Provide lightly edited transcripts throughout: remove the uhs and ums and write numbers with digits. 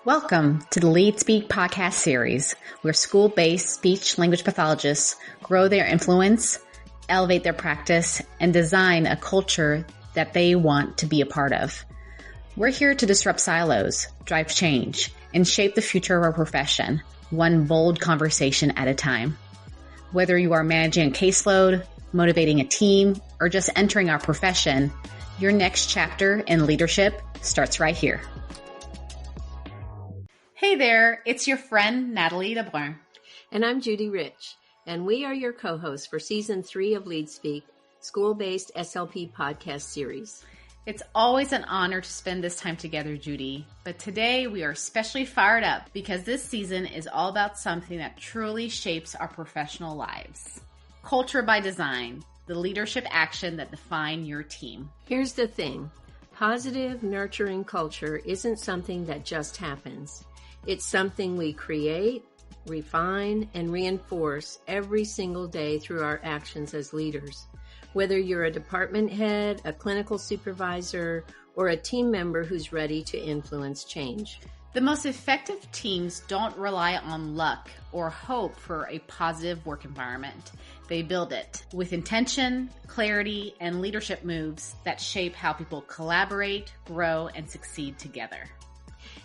Welcome to the Lead Speak podcast series, where school-based speech-language pathologists grow their influence, elevate their practice, and design a culture that they want to be a part of. We're here to disrupt silos, drive change, and shape the future of our profession, one bold conversation at a time. Whether you are managing a caseload, motivating a team, or just entering our profession, your next chapter in leadership starts right here. Hey there, it's your friend Natalie Lebrun. And I'm Judy Rich, and we are your co-hosts for Season 3 of Lead Speak, school-based SLP podcast series. It's always an honor to spend this time together, Judy, but today we are especially fired up because this season is all about something that truly shapes our professional lives. Culture by design, the leadership action that define your team. Here's the thing, positive, nurturing culture isn't something that just happens. It's something we create, refine, and reinforce every single day through our actions as leaders. Whether you're a department head, a clinical supervisor, or a team member who's ready to influence change. The most effective teams don't rely on luck or hope for a positive work environment. They build it with intention, clarity, and leadership moves that shape how people collaborate, grow, and succeed together.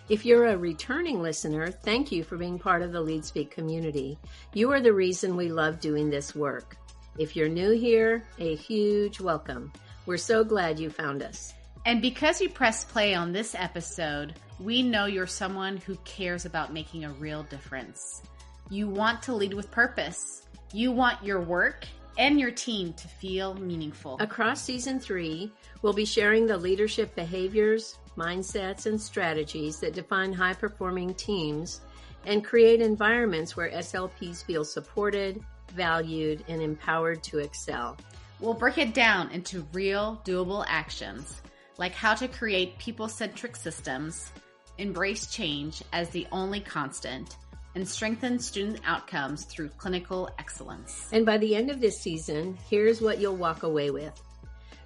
If you're a returning listener, thank you for being part of the Lead Speak community. You are the reason we love doing this work. If you're new here, a huge welcome. We're so glad you found us. And because you pressed play on this episode, we know you're someone who cares about making a real difference. You want to lead with purpose. You want your work and your team to feel meaningful. Across Season 3, we'll be sharing the leadership behaviors, mindsets, and strategies that define high-performing teams and create environments where SLPs feel supported, valued, and empowered to excel. We'll break it down into real, doable actions, like how to create people-centric systems, embrace change as the only constant, and strengthen student outcomes through clinical excellence. And by the end of this season, here's what you'll walk away with.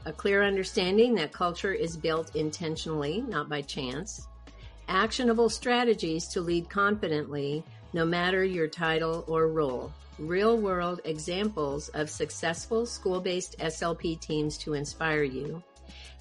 A clear understanding that culture is built intentionally, not by chance. Actionable strategies to lead confidently, no matter your title or role. Real-world examples of successful school-based SLP teams to inspire you.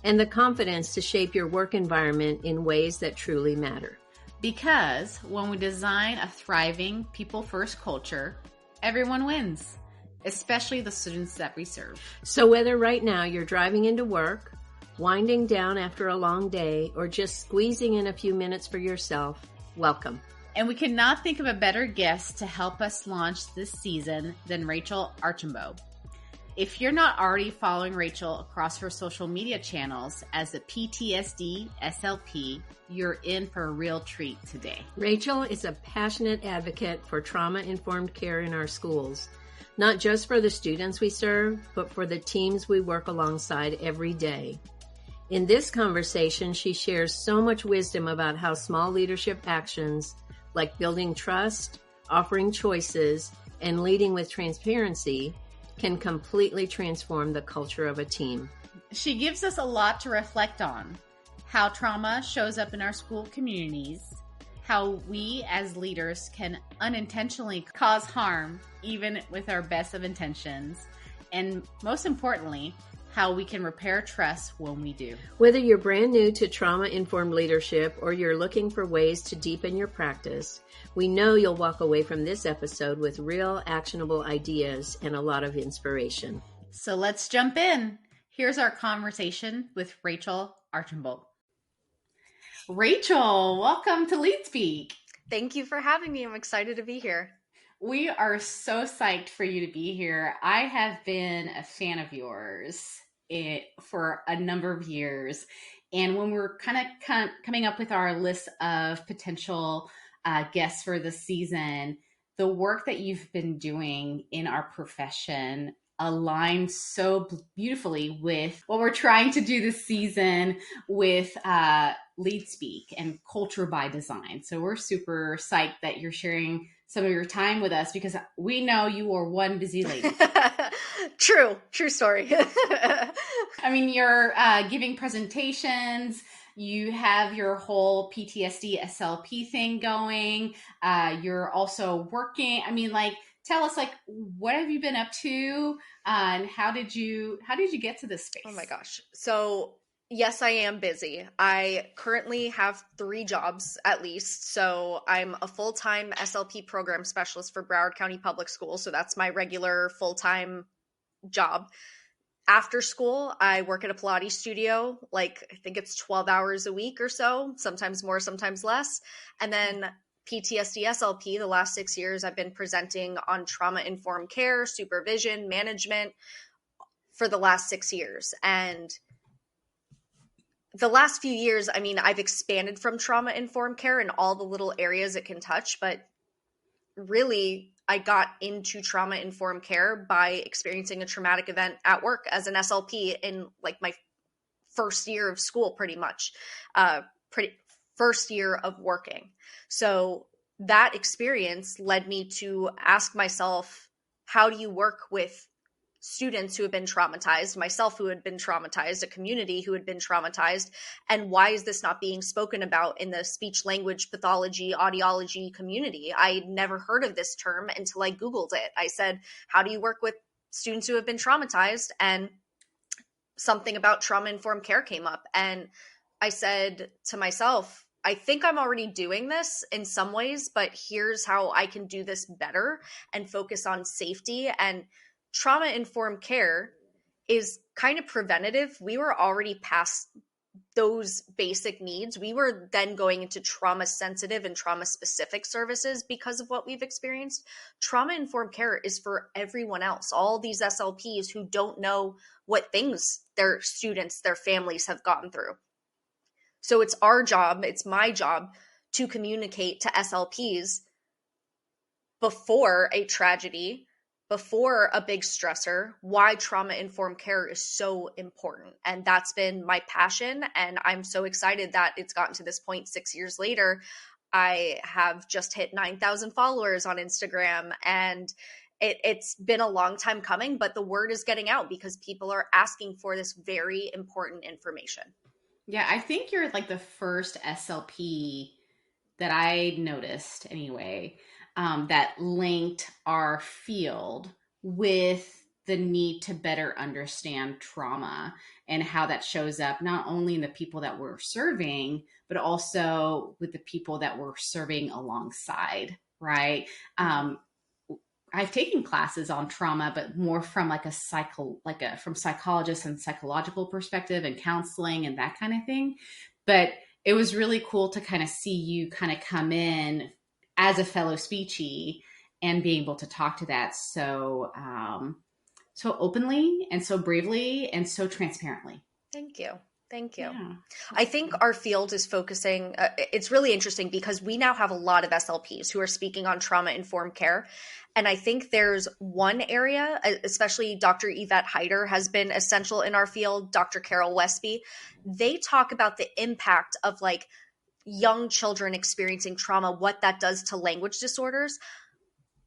And the confidence to shape your work environment in ways that truly matter. Because when we design a thriving, people-first culture, everyone wins. Especially the students that we serve. So whether right now you're driving into work, winding down after a long day, or just squeezing in a few minutes for yourself, welcome. And we could not think of a better guest to help us launch this season than Rachel Archambault. If you're not already following Rachel across her social media channels as the PTSD SLP, you're in for a real treat today. Rachel is a passionate advocate for trauma-informed care in our schools. Not just for the students we serve, but for the teams we work alongside every day. In this conversation, she shares so much wisdom about how small leadership actions, like building trust, offering choices, and leading with transparency, can completely transform the culture of a team. She gives us a lot to reflect on. How trauma shows up in our school communities, how we as leaders can unintentionally cause harm, even with our best of intentions, and most importantly, how we can repair trust when we do. Whether you're brand new to trauma-informed leadership or you're looking for ways to deepen your practice, we know you'll walk away from this episode with real actionable ideas and a lot of inspiration. So let's jump in. Here's our conversation with Rachel Archambault. Rachel, welcome to Lead Speak. Thank you for having me. I'm excited to be here. We are so psyched for you to be here. I have been a fan of yours for a number of years. And when we're kind of coming up with our list of potential guests for the season, the work that you've been doing in our profession aligns so beautifully with what we're trying to do this season with Lead Speak and culture by design. So we're super psyched that you're sharing some of your time with us because we know you are one busy lady. True story. I mean, you're giving presentations. You have your whole PTSD SLP thing going. You're also working. I mean, like, tell us, like, what have you been up to, and how did you get to this space? Oh my gosh. So yes, I am busy. I currently have 3 jobs at least. So I'm a full-time SLP program specialist for Broward County Public Schools. So that's my regular full-time job. After school, I work at a Pilates studio, like I think it's 12 hours a week or so, sometimes more, sometimes less. And then PTSD SLP, the last 6 years, I've been presenting on trauma-informed care, supervision, management for the last 6 years. And the last few years, I mean, I've expanded from trauma-informed care in all the little areas it can touch, but really I got into trauma-informed care by experiencing a traumatic event at work as an SLP in like my first year of school, pretty much, first year of working. So that experience led me to ask myself, how do you work with students who have been traumatized, myself who had been traumatized, a community who had been traumatized, and why is this not being spoken about in the speech language pathology audiology community? I'd never heard of this term until I Googled it. I said, how do you work with students who have been traumatized? And something about trauma-informed care came up. And I said to myself, I think I'm already doing this in some ways, but here's how I can do this better and focus on safety. And trauma-informed care is kind of preventative. We were already past those basic needs. We were then going into trauma-sensitive and trauma-specific services because of what we've experienced. Trauma-informed care is for everyone else, all these SLPs who don't know what things their students, their families have gone through. So it's our job, it's my job to communicate to SLPs before a tragedy, before a big stressor, why trauma-informed care is so important. And that's been my passion. And I'm so excited that it's gotten to this point 6 years later. I have just hit 9,000 followers on Instagram, and it's been a long time coming, but the word is getting out because people are asking for this very important information. Yeah, I think you're like the first SLP that I noticed anyway, that linked our field with the need to better understand trauma and how that shows up not only in the people that we're serving, but also with the people that we're serving alongside, right? I've taken classes on trauma, but more from like from psychologists and psychological perspective and counseling and that kind of thing. But it was really cool to kind of see you kind of come in as a fellow speechy and being able to talk to that so openly and so bravely and so transparently. Thank you. Yeah. I think our field is focusing, it's really interesting because we now have a lot of SLPs who are speaking on trauma-informed care. And I think there's one area, especially Dr. Yvette Heider has been essential in our field, Dr. Carol Westby. They talk about the impact of like young children experiencing trauma, what that does to language disorders.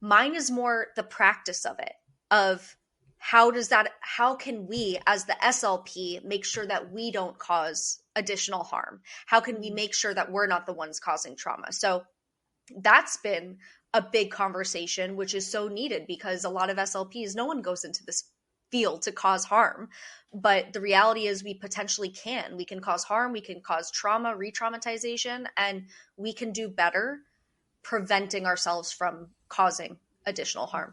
Mine is more the practice of it, of how can we as the SLP make sure that we don't cause additional harm? How can we make sure that we're not the ones causing trauma? So that's been a big conversation, which is so needed because a lot of SLPs, no one goes into this field to cause harm. But the reality is we potentially can. We can cause harm, we can cause trauma, re-traumatization, and we can do better preventing ourselves from causing additional harm.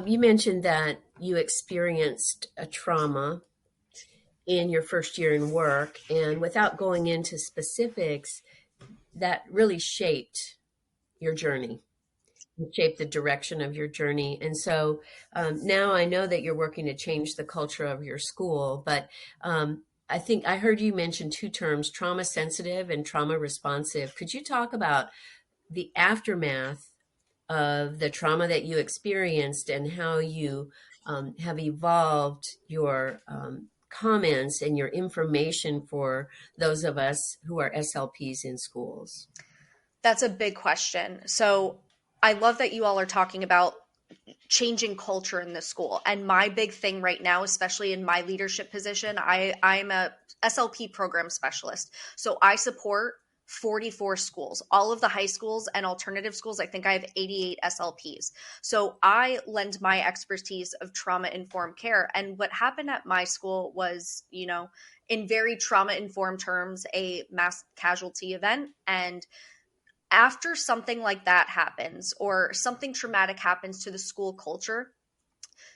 You mentioned that you experienced a trauma in your first year in work, and without going into specifics, that really shaped your journey. It shaped the direction of your journey. And so now I know that you're working to change the culture of your school, but I think I heard you mention 2 terms, trauma sensitive and trauma responsive. Could you talk about the aftermath of the trauma that you experienced and how you have evolved your comments and your information for those of us who are SLPs in schools? That's a big question. So I love that you all are talking about changing culture in the school. And my big thing right now, especially in my leadership position, I'm a SLP program specialist. So I support 44 schools, all of the high schools and alternative schools. I think I have 88 SLPs. So I lend my expertise of trauma-informed care. And what happened at my school was, in very trauma-informed terms, a mass casualty event. And after something like that happens or something traumatic happens to the school culture,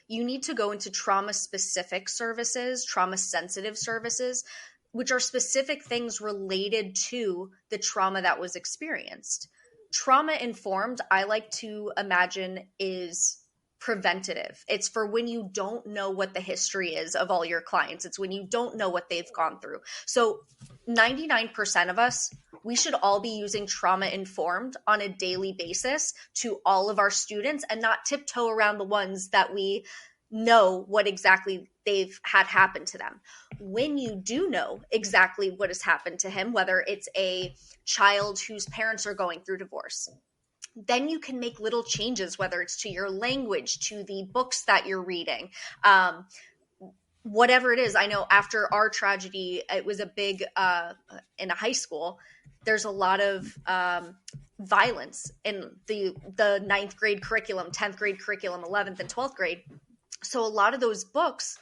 you need to go into trauma specific services, trauma sensitive services, which are specific things related to the trauma that was experienced. Trauma informed, I like to imagine, is preventative. It's for when you don't know what the history is of all your clients. It's when you don't know what they've gone through. So 99% of us, we should all be using trauma informed on a daily basis to all of our students and not tiptoe around the ones that we know what exactly they've had happen to them. When you do know exactly what has happened to him, whether it's a child whose parents are going through divorce, then you can make little changes, whether it's to your language, to the books that you're reading, whatever it is. I know after our tragedy, it was a big, in a high school, there's a lot of violence in the ninth grade curriculum, 10th grade curriculum, 11th and 12th grade. So a lot of those books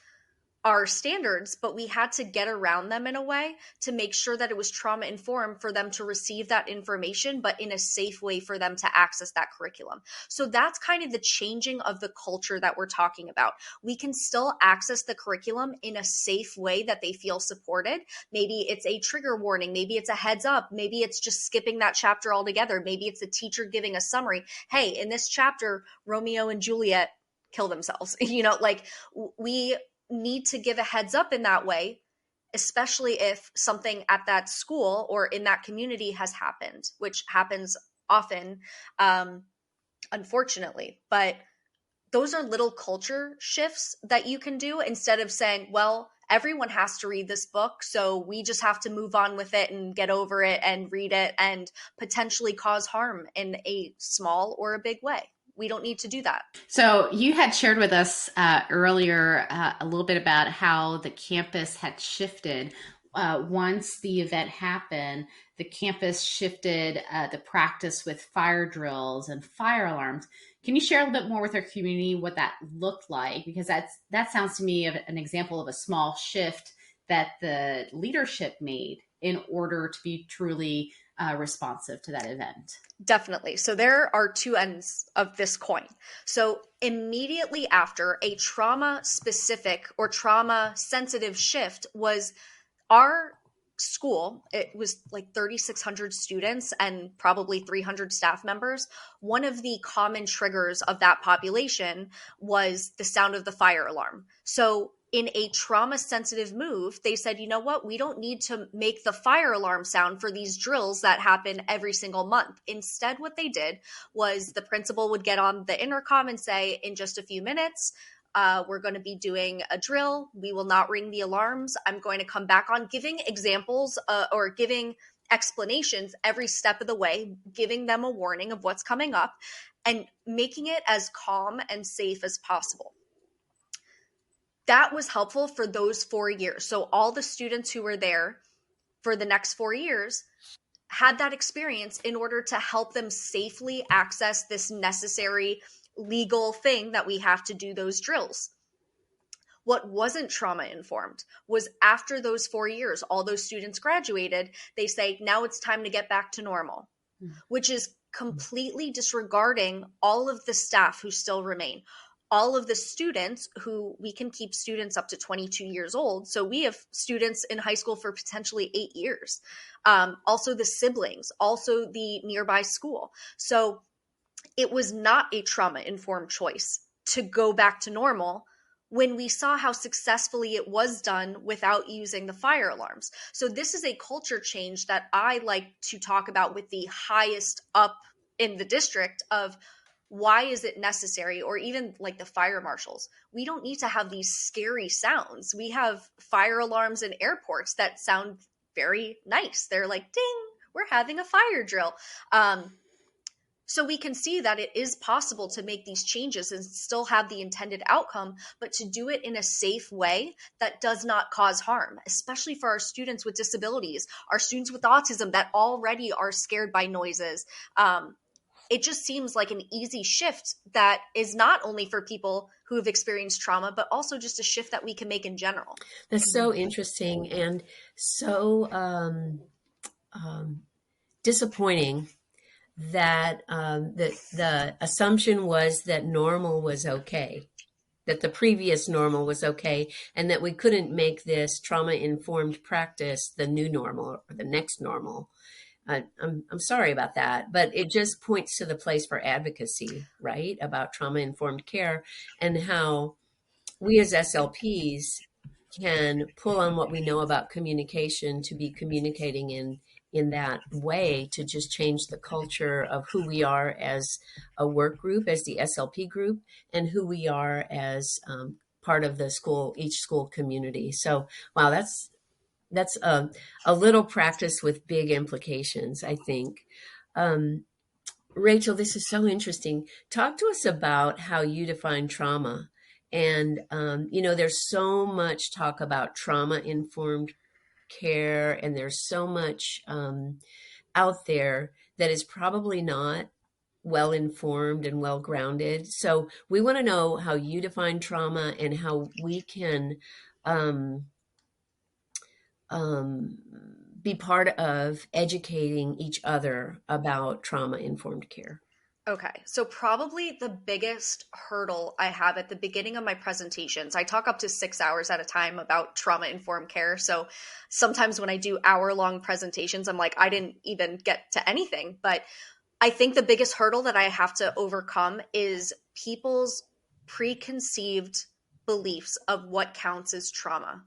are standards, but we had to get around them in a way to make sure that it was trauma informed for them to receive that information, but in a safe way for them to access that curriculum. So that's kind of the changing of the culture that we're talking about. We can still access the curriculum in a safe way that they feel supported. Maybe it's a trigger warning. Maybe it's a heads up. Maybe it's just skipping that chapter altogether. Maybe it's a teacher giving a summary. Hey, in this chapter, Romeo and Juliet kill themselves. We need to give a heads up in that way, especially if something at that school or in that community has happened, which happens often, unfortunately. But those are little culture shifts that you can do instead of saying, well, everyone has to read this book, so we just have to move on with it and get over it and read it and potentially cause harm in a small or a big way. We don't need to do that. So you had shared with us earlier a little bit about how the campus had shifted. Once the event happened, the campus shifted the practice with fire drills and fire alarms. Can you share a little bit more with our community what that looked like? Because that sounds to me of an example of a small shift that the leadership made in order to be truly responsive to that event. Definitely. So there are two ends of this coin. So immediately after a trauma specific or trauma sensitive shift was our school, it was like 3,600 students and probably 300 staff members. One of the common triggers of that population was the sound of the fire alarm. So in a trauma sensitive move, they said, you know what, we don't need to make the fire alarm sound for these drills that happen every single month. Instead, what they did was the principal would get on the intercom and say, in just a few minutes, we're going to be doing a drill. We will not ring the alarms. I'm going to come back on giving examples or giving explanations every step of the way, giving them a warning of what's coming up and making it as calm and safe as possible. That was helpful for those 4 years. So all the students who were there for the next 4 years had that experience in order to help them safely access this necessary legal thing that we have to do those drills. What wasn't trauma informed was after those 4 years, all those students graduated, they say, now it's time to get back to normal, which is completely disregarding all of the staff who still remain. All of the students who we can keep students up to 22 years old. So we have students in high school for potentially 8 years. Also the siblings, also the nearby school. So it was not a trauma-informed choice to go back to normal when we saw how successfully it was done without using the fire alarms. So this is a culture change that I like to talk about with the highest up in the district of why is it necessary, or even like the fire marshals. We don't need to have these scary sounds. We have fire alarms in airports that sound very nice. They're like, ding, we're having a fire drill. So we can see that it is possible to make these changes and still have the intended outcome, but to do it in a safe way that does not cause harm, especially for our students with disabilities, our students with autism that already are scared by noises. It just seems like an easy shift that is not only for people who have experienced trauma, but also just a shift that we can make in general. That's so interesting and so disappointing that the assumption was that normal was okay, that the previous normal was okay, and that we couldn't make this trauma-informed practice the new normal or the next normal. I'm sorry about that, but it just points to the place for advocacy, right, about trauma-informed care and how we as SLPs can pull on what we know about communication to be communicating in that way to just change the culture of who we are as a work group, as the SLP group, and who we are as part of the school, each school community. So, wow, that's a little practice with big implications, I think. Rachel, this is so interesting. Talk to us about how you define trauma. And, there's so much talk about trauma-informed care, and there's so much out there that is probably not well informed and well grounded. So we want to know how you define trauma and how we can be part of educating each other about trauma-informed care. Okay, so probably the biggest hurdle I have at the beginning of my presentations, I talk up to 6 hours at a time about trauma-informed care. So sometimes when I do hour-long presentations, I'm like, I didn't even get to anything. But I think the biggest hurdle that I have to overcome is people's preconceived beliefs of what counts as trauma.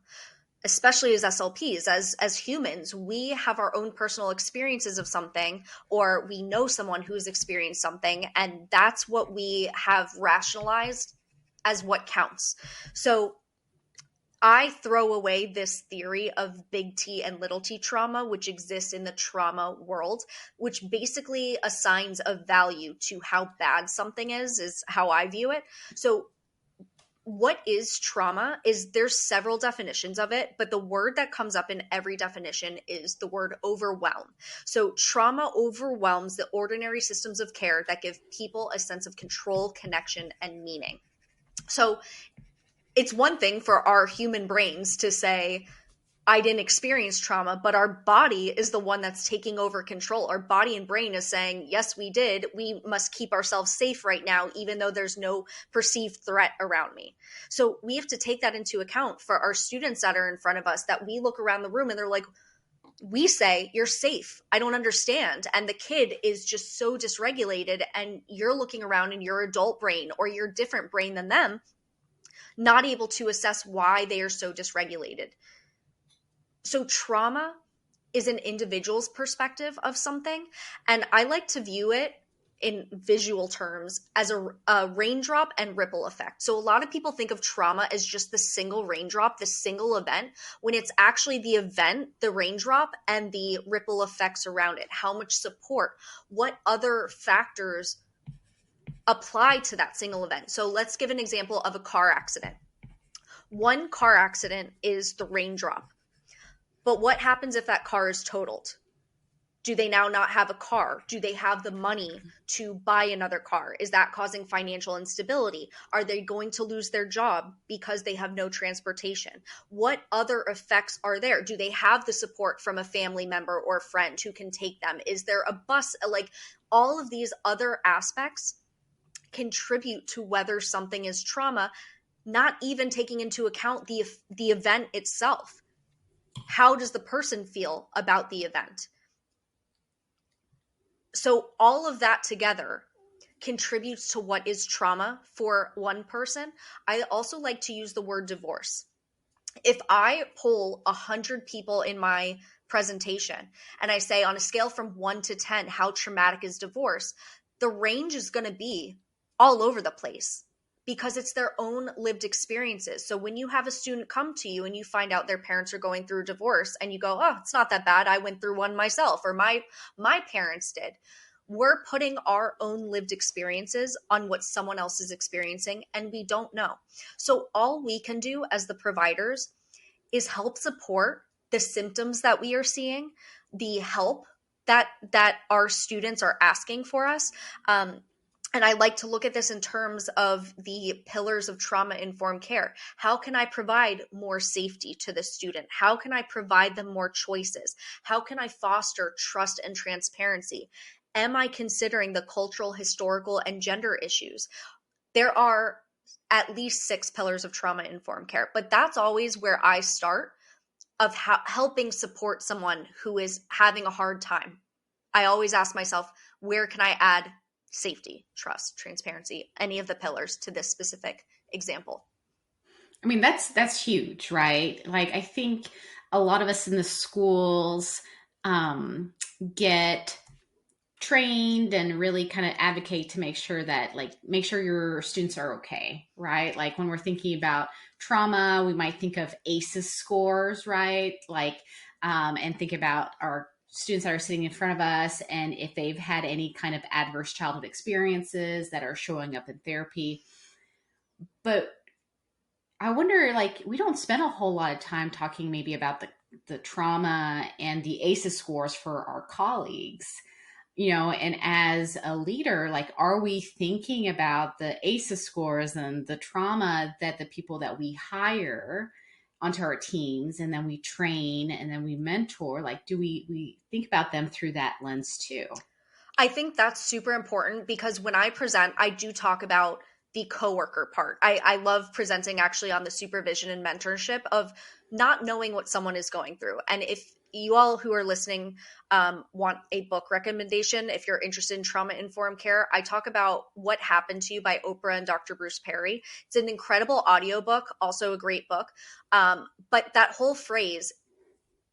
Especially as SLPs, as humans, we have our own personal experiences of something, or we know someone who's experienced something, and that's what we have rationalized as what counts. So I throw away this theory of big T and little t trauma, which exists in the trauma world, which basically assigns a value to how bad something is how I view it. So what is trauma is there's several definitions of it, but the word that comes up in every definition is the word overwhelm. So trauma overwhelms the ordinary systems of care that give people a sense of control, connection, and meaning. So it's one thing for our human brains to say, I didn't experience trauma, but our body is the one that's taking over control. Our body and brain is saying, yes, we did. We must keep ourselves safe right now, even though there's no perceived threat around me. So we have to take that into account for our students that are in front of us, that we look around the room and they're like, we say, you're safe. I don't understand. And the kid is just so dysregulated, and you're looking around in your adult brain or your different brain than them, not able to assess why they are so dysregulated. So trauma is an individual's perspective of something, and I like to view it in visual terms as a raindrop and ripple effect. So a lot of people think of trauma as just the single raindrop, the single event, when it's actually the event, the raindrop, and the ripple effects around it. How much support, what other factors apply to that single event. So let's give an example of a car accident. One car accident is the raindrop. But what happens if that car is totaled? Do they now not have a car? Do they have the money to buy another car? Is that causing financial instability? Are they going to lose their job because they have no transportation? What other effects are there? Do they have the support from a family member or friend who can take them? Is there a bus? Like, all of these other aspects contribute to whether something is trauma, not even taking into account the event itself. How does the person feel about the event? So all of that together contributes to what is trauma for one person. I also like to use the word divorce. If I poll 100 people in my presentation and I say, on a scale from 1 to 10, how traumatic is divorce? The range is going to be all over the place, because it's their own lived experiences. So when you have a student come to you and you find out their parents are going through a divorce and you go, oh, it's not that bad, I went through one myself, or my parents did. We're putting our own lived experiences on what someone else is experiencing, and we don't know. So all we can do as the providers is help support the symptoms that we are seeing, the help that our students are asking for us. And I like to look at this in terms of the pillars of trauma-informed care. How can I provide more safety to the student? How can I provide them more choices? How can I foster trust and transparency? Am I considering the cultural, historical, and gender issues? There are at least 6 pillars of trauma-informed care, but that's always where I start of helping support someone who is having a hard time. I always ask myself, where can I add safety, trust, transparency, any of the pillars to this specific example? I mean, that's huge, right? Like, I think a lot of us in the schools get trained and really kind of advocate to make sure your students are okay, right? Like when we're thinking about trauma, we might think of ACEs scores, right? Like, and think about our students that are sitting in front of us and if they've had any kind of adverse childhood experiences that are showing up in therapy. But I wonder, like, we don't spend a whole lot of time talking maybe about the trauma and the ACEs scores for our colleagues. And as a leader, like, are we thinking about the ACEs scores and the trauma that the people that we hire onto our teams and then we train and then we mentor, like, do we think about them through that lens too? I think that's super important because when I present, I do talk about the coworker part. I love presenting actually on the supervision and mentorship of not knowing what someone is going through. And if you all who are listening want a book recommendation, if you're interested in trauma-informed care, I talk about What Happened to You by Oprah and Dr. Bruce Perry. It's an incredible audiobook, also a great book. But that whole phrase,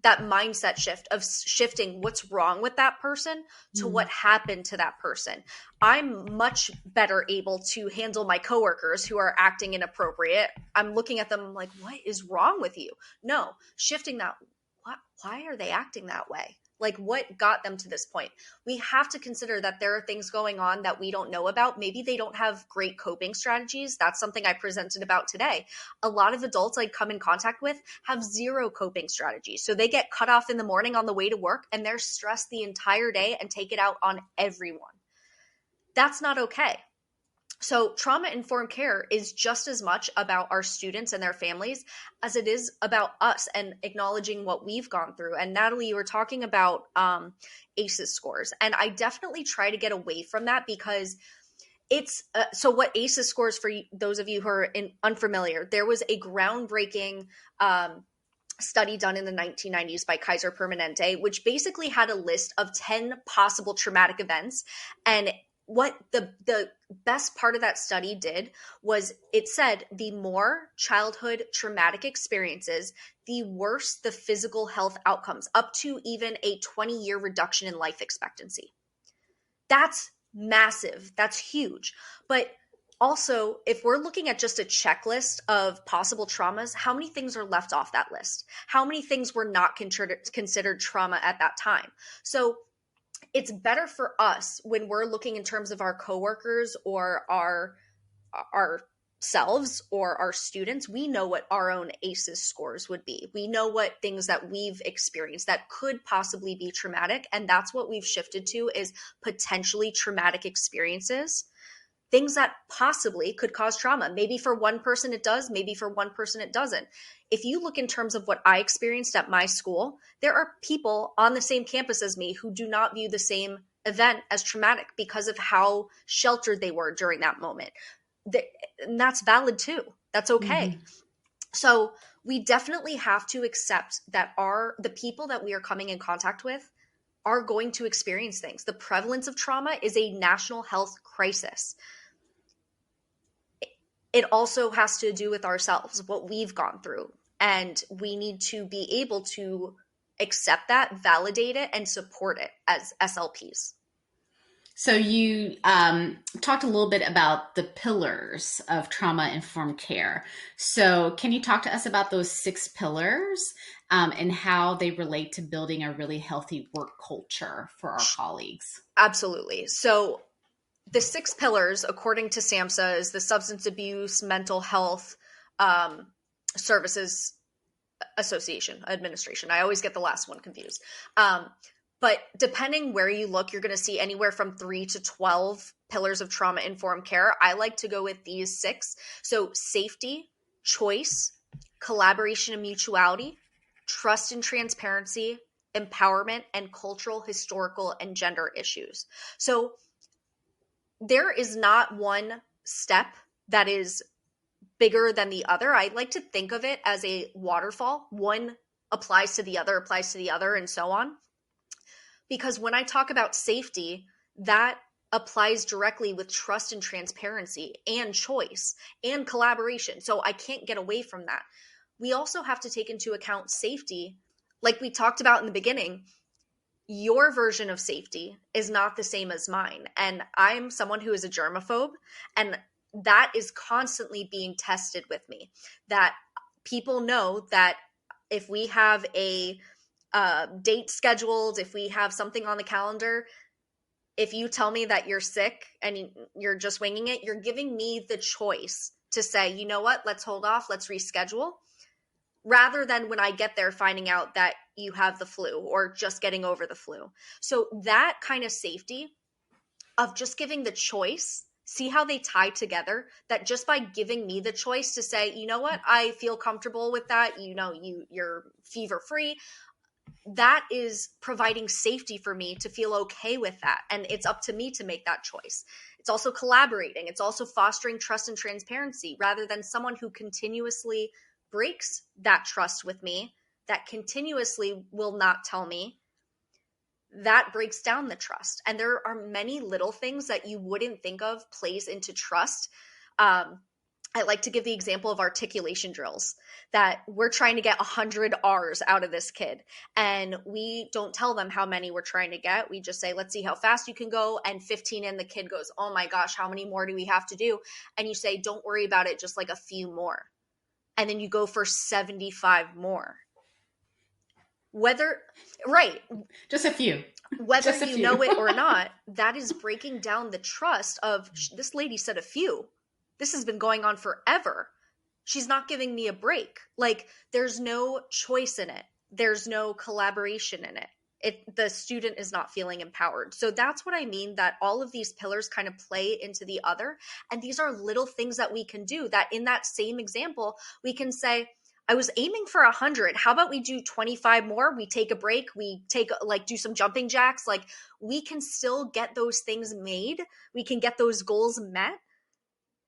that mindset shift of shifting what's wrong with that person to what happened to that person. I'm much better able to handle my coworkers who are acting inappropriate. I'm looking at them like, what is wrong with you? No, shifting that. Why are they acting that way? Like, what got them to this point? We have to consider that there are things going on that we don't know about. Maybe they don't have great coping strategies. That's something I presented about today. A lot of adults I come in contact with have zero coping strategies. So they get cut off in the morning on the way to work and they're stressed the entire day and take it out on everyone. That's not okay. So trauma-informed care is just as much about our students and their families as it is about us and acknowledging what we've gone through. And Natalie, you were talking about ACEs scores. And I definitely try to get away from that because it's so what ACEs scores, for those of you who are unfamiliar, there was a groundbreaking study done in the 1990s by Kaiser Permanente, which basically had a list of 10 possible traumatic events. And what the best part of that study did was it said the more childhood traumatic experiences, the worse the physical health outcomes, up to even a 20-year reduction in life expectancy. That's massive. That's huge. But also, if we're looking at just a checklist of possible traumas, how many things are left off that list? How many things were not considered trauma at that time? So it's better for us when we're looking in terms of our coworkers or ourselves or our students. We know what our own ACEs scores would be. We know what things that we've experienced that could possibly be traumatic. And that's what we've shifted to, is potentially traumatic experiences. Things that possibly could cause trauma. Maybe for one person it does, maybe for one person it doesn't. If you look in terms of what I experienced at my school, there are people on the same campus as me who do not view the same event as traumatic because of how sheltered they were during that moment. And that's valid too. That's okay. Mm-hmm. So we definitely have to accept that the people that we are coming in contact with are going to experience things. The prevalence of trauma is a national health crisis. It also has to do with ourselves, what we've gone through. And we need to be able to accept that, validate it, and support it as SLPs. So you talked a little bit about the pillars of trauma-informed care. So can you talk to us about those 6 pillars and how they relate to building a really healthy work culture for our colleagues? Absolutely. So the 6 pillars, according to SAMHSA, is the Substance Abuse Mental Health Services Administration. I always get the last one confused. But depending where you look, you're going to see anywhere from 3 to 12 pillars of trauma-informed care. I like to go with these 6. So safety, choice, collaboration and mutuality, trust and transparency, empowerment, and cultural, historical, and gender issues. So there is not one step that is bigger than the other. I like to think of it as a waterfall. One applies to the other, and so on. Because when I talk about safety, that applies directly with trust and transparency and choice and collaboration. So I can't get away from that. We also have to take into account safety. Like we talked about in the beginning, your version of safety is not the same as mine. And I'm someone who is a germaphobe, and that is constantly being tested with me. That people know that if we have a date scheduled, if we have something on the calendar, if you tell me that you're sick and you're just winging it, you're giving me the choice to say, you know what, let's hold off, let's reschedule, rather than when I get there finding out that you have the flu or just getting over the flu. So that kind of safety of just giving the choice, see how they tie together, that just by giving me the choice to say, you know what, I feel comfortable with that, you're fever free, that is providing safety for me to feel okay with that. And it's up to me to make that choice. It's also collaborating. It's also fostering trust and transparency rather than someone who continuously breaks that trust with me, that continuously will not tell me. That breaks down the trust. And there are many little things that you wouldn't think of plays into trust. I like to give the example of articulation drills, that we're trying to get 100 R's out of this kid. And we don't tell them how many we're trying to get. We just say, let's see how fast you can go. And 15 in, the kid goes, oh my gosh, how many more do we have to do? And you say, don't worry about it, just like a few more. And then you go for 75 more. Just a few. Whether you know it or not, that is breaking down the trust of, this lady said a few. This has been going on forever. She's not giving me a break. Like, there's no choice in it. There's no collaboration in it. The student is not feeling empowered. So that's what I mean, that all of these pillars kind of play into the other. And these are little things that we can do, that in that same example, we can say, I was aiming for 100. How about we do 25 more? We take a break. We do some jumping jacks. Like, we can still get those things made. We can get those goals met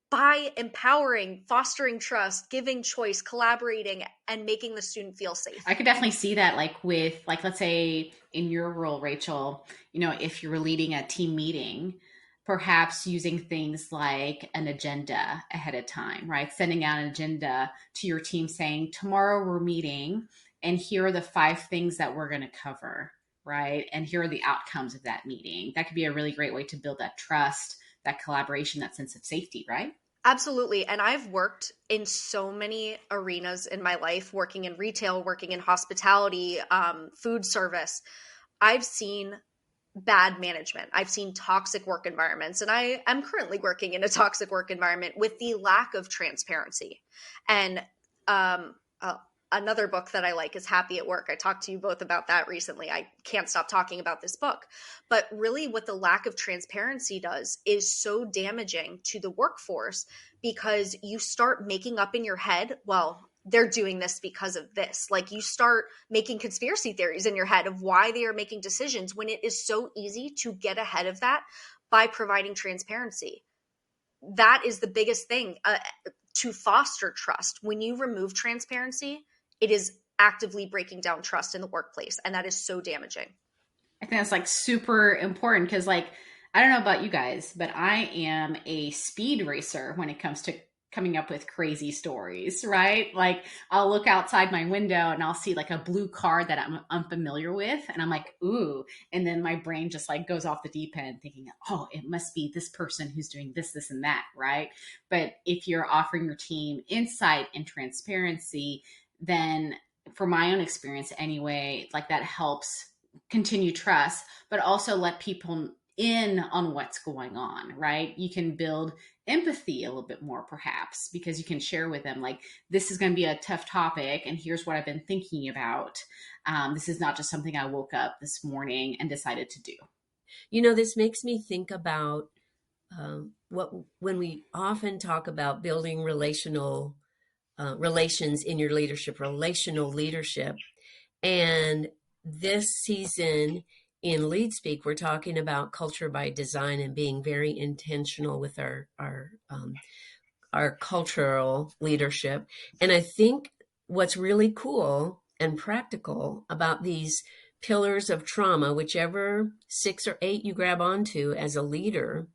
by empowering, fostering trust, giving choice, collaborating, and making the student feel safe. I could definitely see that, let's say in your role, Rachel, if you were leading a team meeting, perhaps using things like an agenda ahead of time, right? Sending out an agenda to your team saying, tomorrow we're meeting, and here are the 5 things that we're going to cover, right? And here are the outcomes of that meeting. That could be a really great way to build that trust, that collaboration, that sense of safety, right? Absolutely. And I've worked in so many arenas in my life, working in retail, working in hospitality, food service. I've seen bad management. I've seen toxic work environments, and I am currently working in a toxic work environment with the lack of transparency. And another book that I like is Happy at Work. I talked to you both about that recently. I can't stop talking about this book. But really what the lack of transparency does is so damaging to the workforce, because you start making up in your head, well, they're doing this because of this. Like, you start making conspiracy theories in your head of why they are making decisions, when it is so easy to get ahead of that by providing transparency. That is the biggest thing to foster trust. When you remove transparency, it is actively breaking down trust in the workplace. And that is so damaging. I think that's super important, because I don't know about you guys, but I am a speed racer when it comes to coming up with crazy stories, right? Like I'll look outside my window and I'll see like a blue car that I'm unfamiliar with. And I'm like, ooh. And then my brain just like goes off the deep end thinking, oh, it must be this person who's doing this, this, and that, right? But if you're offering your team insight and transparency, then from my own experience anyway, like that helps continue trust, but also let people in on what's going on, right? You can build empathy a little bit more perhaps because you can share with them like, this is going to be a tough topic and here's what I've been thinking about. This is not just something I woke up this morning and decided to do. This makes me think about when we often talk about building relations in your leadership, relational leadership. And this season in Lead Speak, we're talking about culture by design and being very intentional with our cultural leadership. And I think what's really cool and practical about these pillars of trauma, whichever 6 or 8 you grab onto as a leader,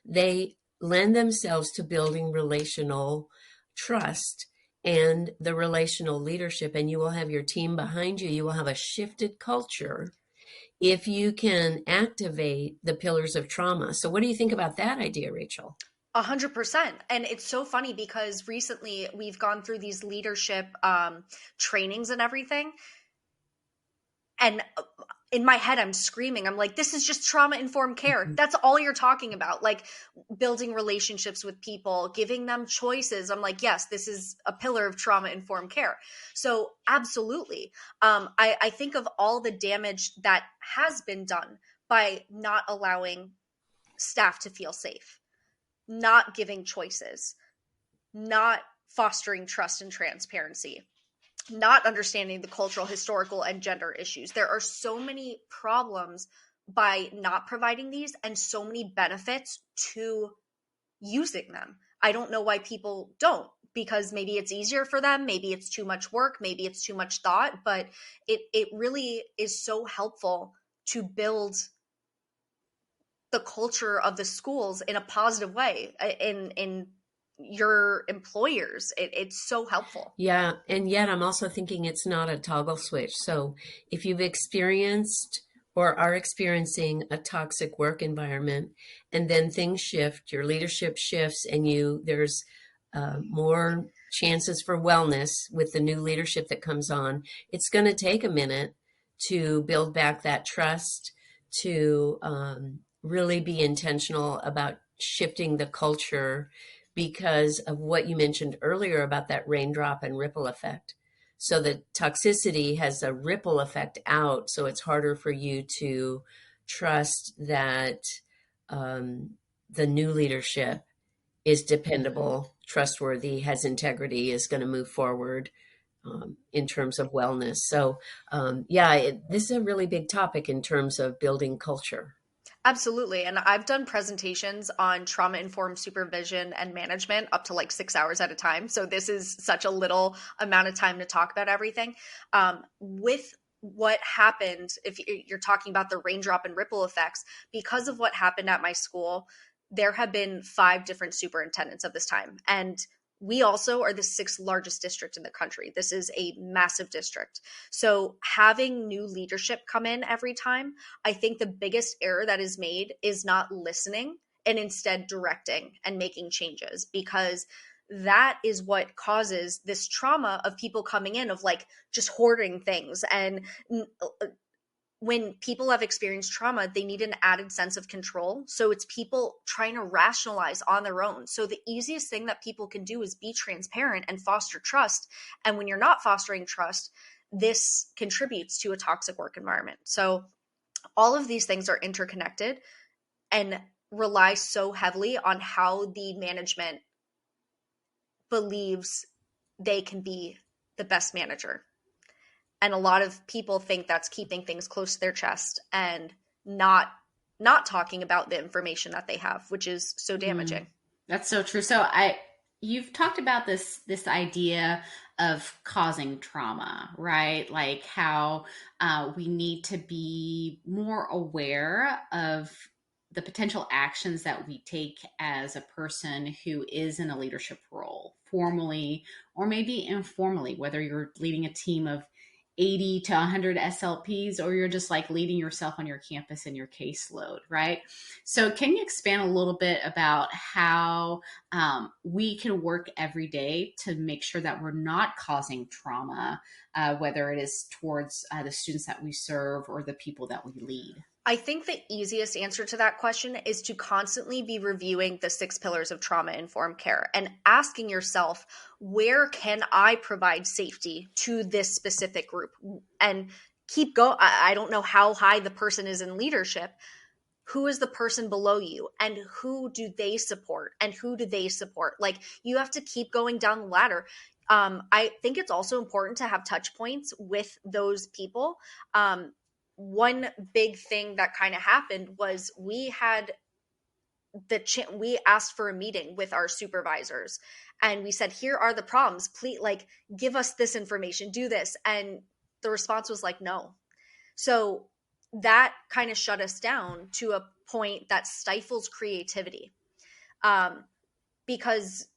they lend themselves to building relational trust and the relational leadership, and you will have your team behind you. You will have a shifted culture if you can activate the pillars of trauma. So what do you think about that idea, Rachel? 100%. And it's so funny because recently we've gone through these leadership trainings and everything. And in my head, I'm screaming. I'm like, this is just trauma-informed care. That's all you're talking about. Like building relationships with people, giving them choices. I'm like, yes, this is a pillar of trauma-informed care. So absolutely. I think of all the damage that has been done by not allowing staff to feel safe, not giving choices, not fostering trust and transparency, not understanding the cultural, historical, and gender issues. There are so many problems by not providing these and so many benefits to using them. I don't know why people don't, because maybe it's easier for them. Maybe it's too much work. Maybe it's too much thought, but it really is so helpful to build the culture of the schools in a positive way in your employers. It's so helpful. Yeah. And yet I'm also thinking it's not a toggle switch. So if you've experienced or are experiencing a toxic work environment and then things shift, your leadership shifts and there's more chances for wellness with the new leadership that comes on, it's going to take a minute to build back that trust, to really be intentional about shifting the culture because of what you mentioned earlier about that raindrop and ripple effect. So the toxicity has a ripple effect out, so it's harder for you to trust that the new leadership is dependable, trustworthy, has integrity, is going to move forward in terms of wellness. So this is a really big topic in terms of building culture. Absolutely. And I've done presentations on trauma-informed supervision and management up to like 6 hours at a time. So this is such a little amount of time to talk about everything. With what happened, if you're talking about the raindrop and ripple effects, because of what happened at my school, there have been 5 different superintendents of this time. And we also are the 6th largest district in the country. This is a massive district. So having new leadership come in every time, I think the biggest error that is made is not listening and instead directing and making changes, because that is what causes this trauma of people coming in of like just hoarding things. And when people have experienced trauma, they need an added sense of control. So it's people trying to rationalize on their own. So the easiest thing that people can do is be transparent and foster trust. And when you're not fostering trust, this contributes to a toxic work environment. So all of these things are interconnected and rely so heavily on how the management believes they can be the best manager. And a lot of people think that's keeping things close to their chest and not talking about the information that they have, which is so damaging. That's so true. So you've talked about this idea of causing trauma, right? Like how we need to be more aware of the potential actions that we take as a person who is in a leadership role, formally or maybe informally, whether you're leading a team of 80 to 100 SLPs, or you're just like leading yourself on your campus and your caseload, right? So can you expand a little bit about how we can work every day to make sure that we're not causing trauma, whether it is towards the students that we serve or the people that we lead? I think the easiest answer to that question is to constantly be reviewing the 6 pillars of trauma-informed care and asking yourself, where can I provide safety to this specific group? And keep going. I don't know how high the person is in leadership. Who is the person below you, and who do they support, and who do they support? Like, you have to keep going down the ladder. I think it's also important to have touch points with those people. One big thing that kind of happened was we had we asked for a meeting with our supervisors, and we said, here are the problems. Please, like, give us this information, do this. And the response was like, no. So that kind of shut us down to a point that stifles creativity, because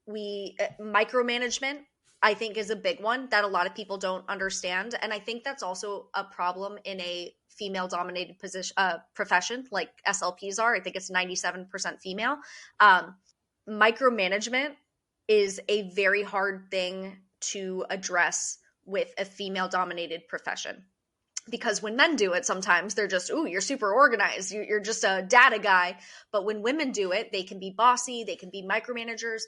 micromanagement, I think, is a big one that a lot of people don't understand. And I think that's also a problem in a female-dominated profession like SLPs are. I think it's 97% female. Micromanagement is a very hard thing to address with a female-dominated profession. Because when men do it, sometimes they're just, ooh, you're super organized. You're just a data guy. But when women do it, they can be bossy. They can be micromanagers.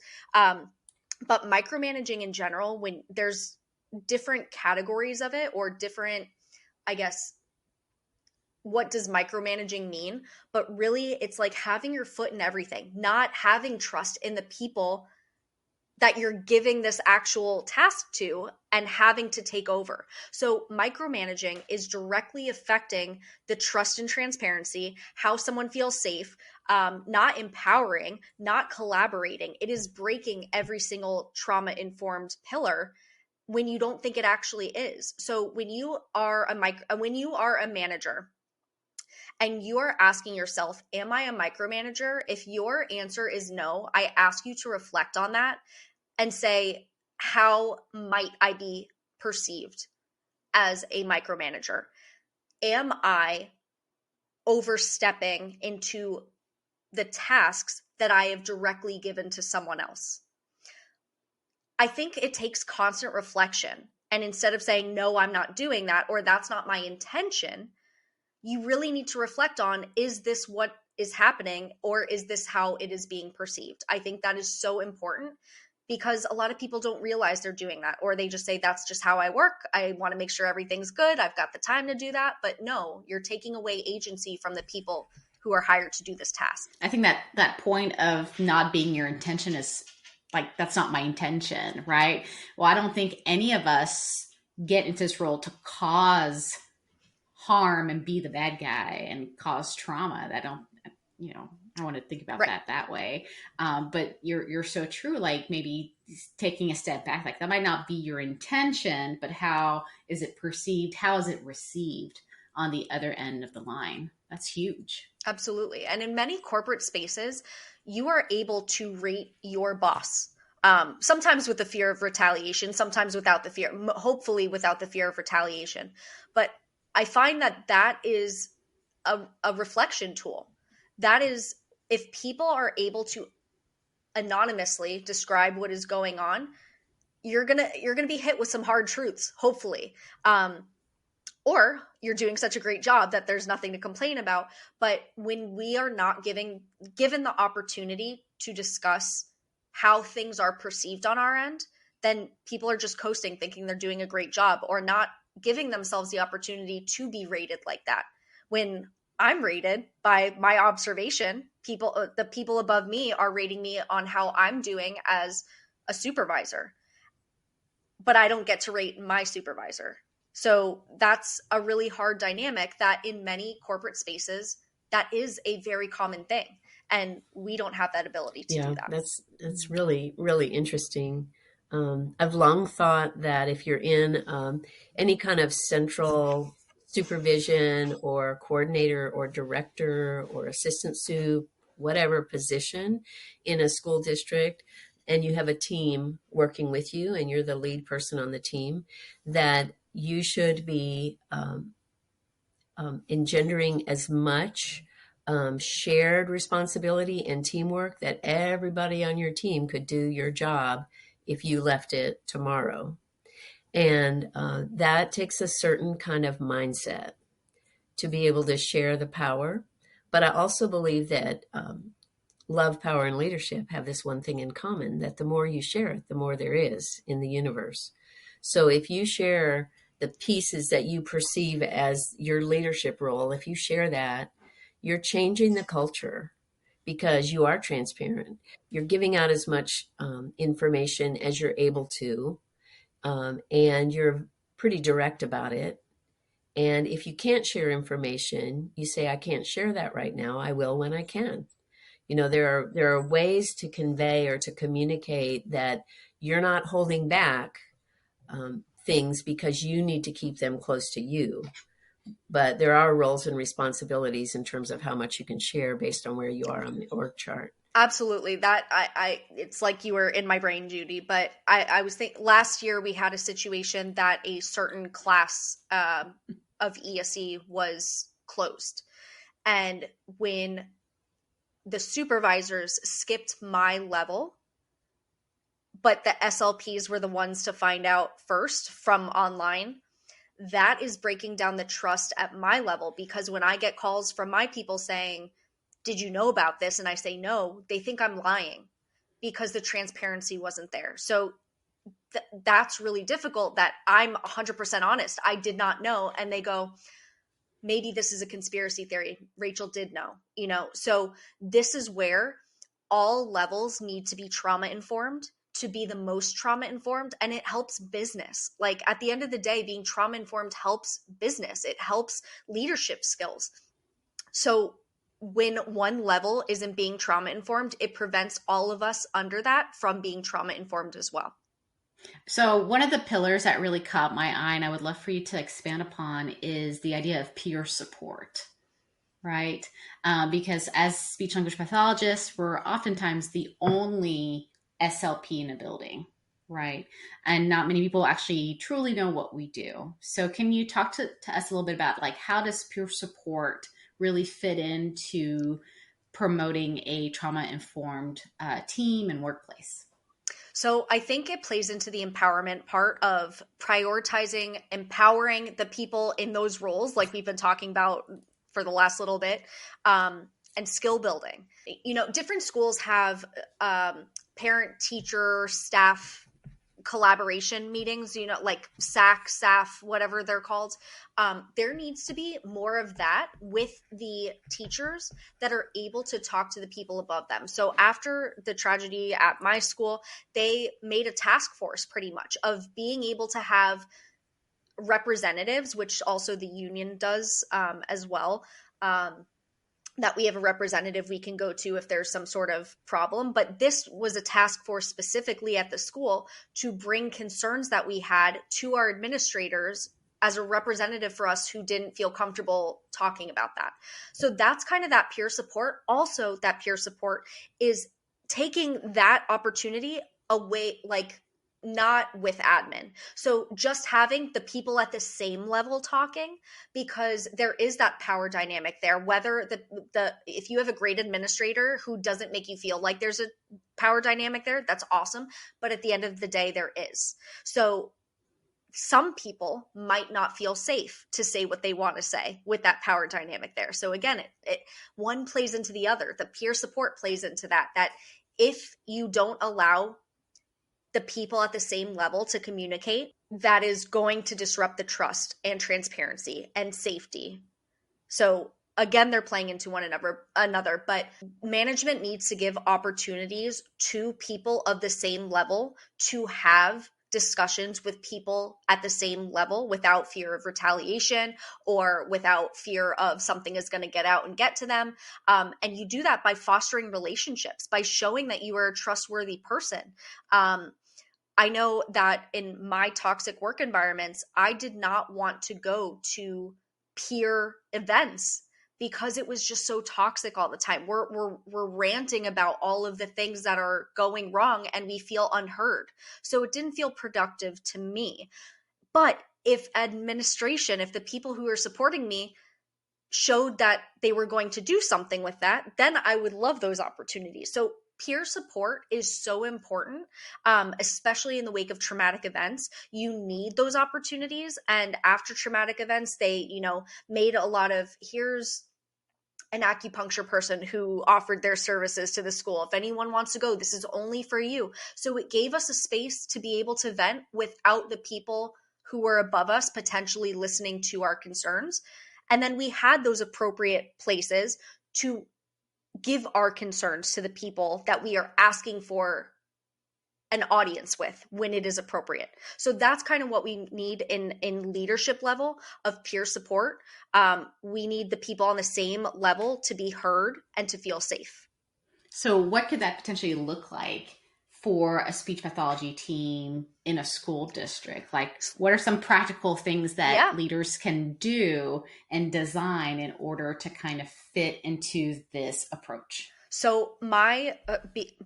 But micromanaging in general, when there's different categories of it, or different, I guess, what does micromanaging mean? But really, it's like having your foot in everything, not having trust in the people that you're giving this actual task to and having to take over. So micromanaging is directly affecting the trust and transparency, how someone feels safe, not empowering, not collaborating. It is breaking every single trauma-informed pillar when you don't think it actually is. So when you are a manager and you are asking yourself, am I a micromanager? If your answer is no, I ask you to reflect on that and say, how might I be perceived as a micromanager? Am I overstepping into the tasks that I have directly given to someone else? I think it takes constant reflection. And instead of saying, no, I'm not doing that, or that's not my intention, you really need to reflect on, is this what is happening, or is this how it is being perceived? I think that is so important, because a lot of people don't realize they're doing that, or they just say, that's just how I work. I want to make sure everything's good. I've got the time to do that. But no, you're taking away agency from the people who are hired to do this task. I think that point of not being your intention is like, that's not my intention, right? Well, I don't think any of us get into this role to cause harm and be the bad guy and cause trauma. I don't want to think about that way. But you're so true. Like, maybe taking a step back, like, that might not be your intention, but how is it perceived? How is it received on the other end of the line? That's huge. Absolutely. And in many corporate spaces, you are able to rate your boss. Sometimes with the fear of retaliation, sometimes without the fear, hopefully without the fear of retaliation. But I find that is a reflection tool. That is, if people are able to anonymously describe what is going on, you're gonna be hit with some hard truths, hopefully. Or you're doing such a great job that there's nothing to complain about. But when we are not given the opportunity to discuss how things are perceived on our end, then people are just coasting, thinking they're doing a great job, or not giving themselves the opportunity to be rated like that. When I'm rated by my observation, the people above me are rating me on how I'm doing as a supervisor, but I don't get to rate my supervisor. So that's a really hard dynamic that in many corporate spaces, that is a very common thing. And we don't have that ability to do that. That's really, really interesting. I've long thought that if you're in any kind of central supervision or coordinator or director or assistant sup, whatever position in a school district, and you have a team working with you and you're the lead person on the team, that you should be engendering as much shared responsibility and teamwork that everybody on your team could do your job if you left it tomorrow. And that takes a certain kind of mindset to be able to share the power. But I also believe that love, power, and leadership have this one thing in common, that the more you share it, the more there is in the universe. So if you share the pieces that you perceive as your leadership role, if you share that, you're changing the culture because you are transparent. You're giving out as much information as you're able to, and you're pretty direct about it. And if you can't share information, you say, I can't share that right now. I will when I can. You know, there are ways to convey or to communicate that you're not holding back things because you need to keep them close to you. But there are roles and responsibilities in terms of how much you can share based on where you are on the org chart. Absolutely. That it's like you were in my brain, Judy, but I was thinking last year we had a situation that a certain class of ESE was closed. And when the supervisors skipped my level, but the SLPs were the ones to find out first from online, that is breaking down the trust at my level, because when I get calls from my people saying, did you know about this? And I say no, they think I'm lying because the transparency wasn't there. So that's really difficult, that I'm 100% honest. I did not know. And they go, maybe this is a conspiracy theory. Rachel did know, you know? So this is where all levels need to be trauma informed to be the most trauma informed, and it helps business. Like at the end of the day, being trauma informed helps business. It helps leadership skills. So when one level isn't being trauma informed, it prevents all of us under that from being trauma informed as well. So one of the pillars that really caught my eye, and I would love for you to expand upon, is the idea of peer support, right? Because as speech language pathologists, we're oftentimes the only SLP in a building, right? And not many people actually truly know what we do. So can you talk to us a little bit about, like, how does peer support really fit into promoting a trauma-informed team and workplace? So I think it plays into the empowerment part of prioritizing, empowering the people in those roles, like we've been talking about for the last little bit, and skill building. You know, different schools have parent, teacher, staff collaboration meetings, you know, like SAC, SAF, whatever they're called. There needs to be more of that with the teachers that are able to talk to the people above them. So after the tragedy at my school, they made a task force pretty much of being able to have representatives, which also the union does as well, that we have a representative we can go to if there's some sort of problem. But this was a task force specifically at the school to bring concerns that we had to our administrators as a representative for us who didn't feel comfortable talking about that. So that's kind of that peer support. Also, that peer support is taking that opportunity away, like not with admin. So just having the people at the same level talking, because there is that power dynamic there, whether if you have a great administrator who doesn't make you feel like there's a power dynamic there, that's awesome. But at the end of the day, there is. So some people might not feel safe to say what they want to say with that power dynamic there. So again, it one plays into the other. The peer support plays into that if you don't allow the people at the same level to communicate, that is going to disrupt the trust and transparency and safety. So again, they're playing into one another, but management needs to give opportunities to people of the same level to have discussions with people at the same level without fear of retaliation or without fear of something is going to get out and get to them. And you do that by fostering relationships, by showing that you are a trustworthy person. I know that in my toxic work environments, I did not want to go to peer events because it was just so toxic all the time. We're ranting about all of the things that are going wrong and we feel unheard. So it didn't feel productive to me. But if administration, if the people who are supporting me showed that they were going to do something with that, then I would love those opportunities. So peer support is so important, especially in the wake of traumatic events. You need those opportunities. And after traumatic events, they, made a lot of, here's an acupuncture person who offered their services to the school. If anyone wants to go, this is only for you. So it gave us a space to be able to vent without the people who were above us potentially listening to our concerns. And then we had those appropriate places to give our concerns to the people that we are asking for an audience with when it is appropriate. So that's kind of what we need in leadership level of peer support. We need the people on the same level to be heard and to feel safe. So what could that potentially look like for a speech pathology team in a school district? Like, what are some practical things that leaders can do and design in order to kind of fit into this approach? So my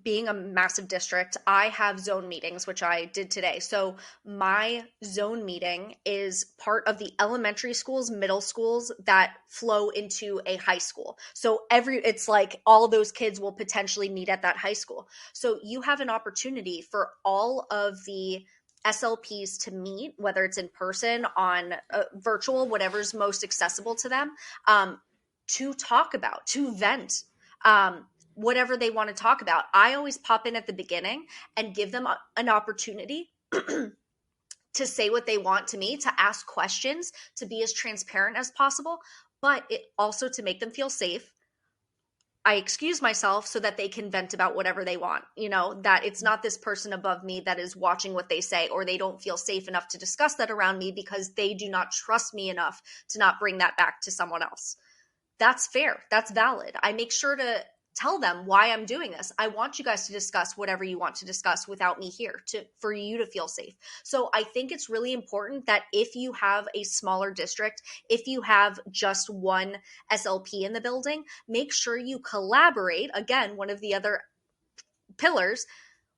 being a massive district, I have zone meetings, which I did today. So my zone meeting is part of the elementary schools, middle schools that flow into a high school. So it's like all those kids will potentially meet at that high school. So you have an opportunity for all of the SLPs to meet, whether it's in person, on virtual, whatever's most accessible to them, to talk about, to vent, whatever they want to talk about. I always pop in at the beginning and give them an opportunity to say what they want to me, to ask questions, to be as transparent as possible, but it also to make them feel safe. I excuse myself so that they can vent about whatever they want, that it's not this person above me that is watching what they say, or they don't feel safe enough to discuss that around me because they do not trust me enough to not bring that back to someone else. That's fair. That's valid. I make sure to tell them why I'm doing this. I want you guys to discuss whatever you want to discuss without me here for you to feel safe. So I think it's really important that if you have a smaller district, if you have just one SLP in the building, make sure you collaborate, again, one of the other pillars,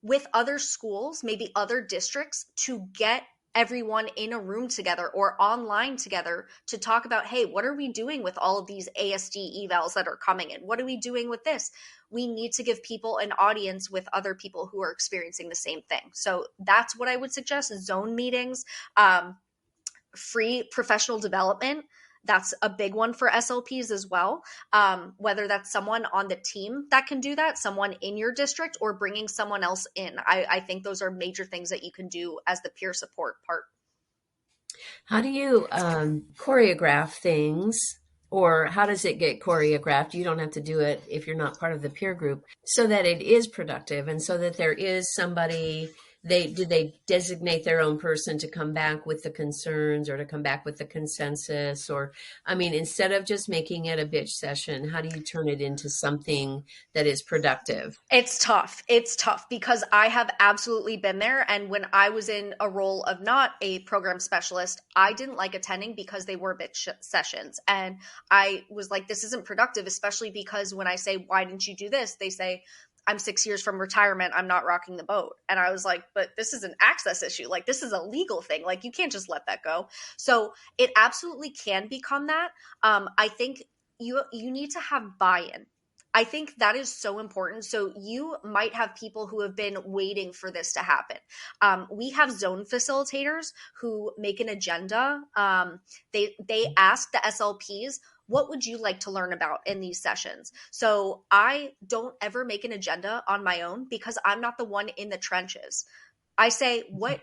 with other schools, maybe other districts, to get everyone in a room together or online together to talk about, hey, what are we doing with all of these ASD evals that are coming in? What are we doing with this? We need to give people an audience with other people who are experiencing the same thing. So that's what I would suggest: zone meetings, free professional development. That's a big one for SLPs as well. Whether that's someone on the team that can do that, someone in your district, or bringing someone else in. I think those are major things that you can do as the peer support part. How do you choreograph things, or how does it get choreographed? You don't have to do it if you're not part of the peer group, so that it is productive and so that there is somebody. Do they designate their own person to come back with the concerns or to come back with the consensus? Or, instead of just making it a bitch session, how do you turn it into something that is productive? It's tough. It's tough because I have absolutely been there. And when I was in a role of not a program specialist, I didn't like attending because they were bitch sessions. And I was like, this isn't productive, especially because when I say, why didn't you do this? They say, I'm 6 years from retirement. I'm not rocking the boat. And I was like, but this is an access issue. Like, this is a legal thing. Like, you can't just let that go. So it absolutely can become that. I think you need to have buy-in. I think that is so important. So you might have people who have been waiting for this to happen. We have zone facilitators who make an agenda. They ask the SLPs, what would you like to learn about in these sessions? So I don't ever make an agenda on my own because I'm not the one in the trenches. I say, what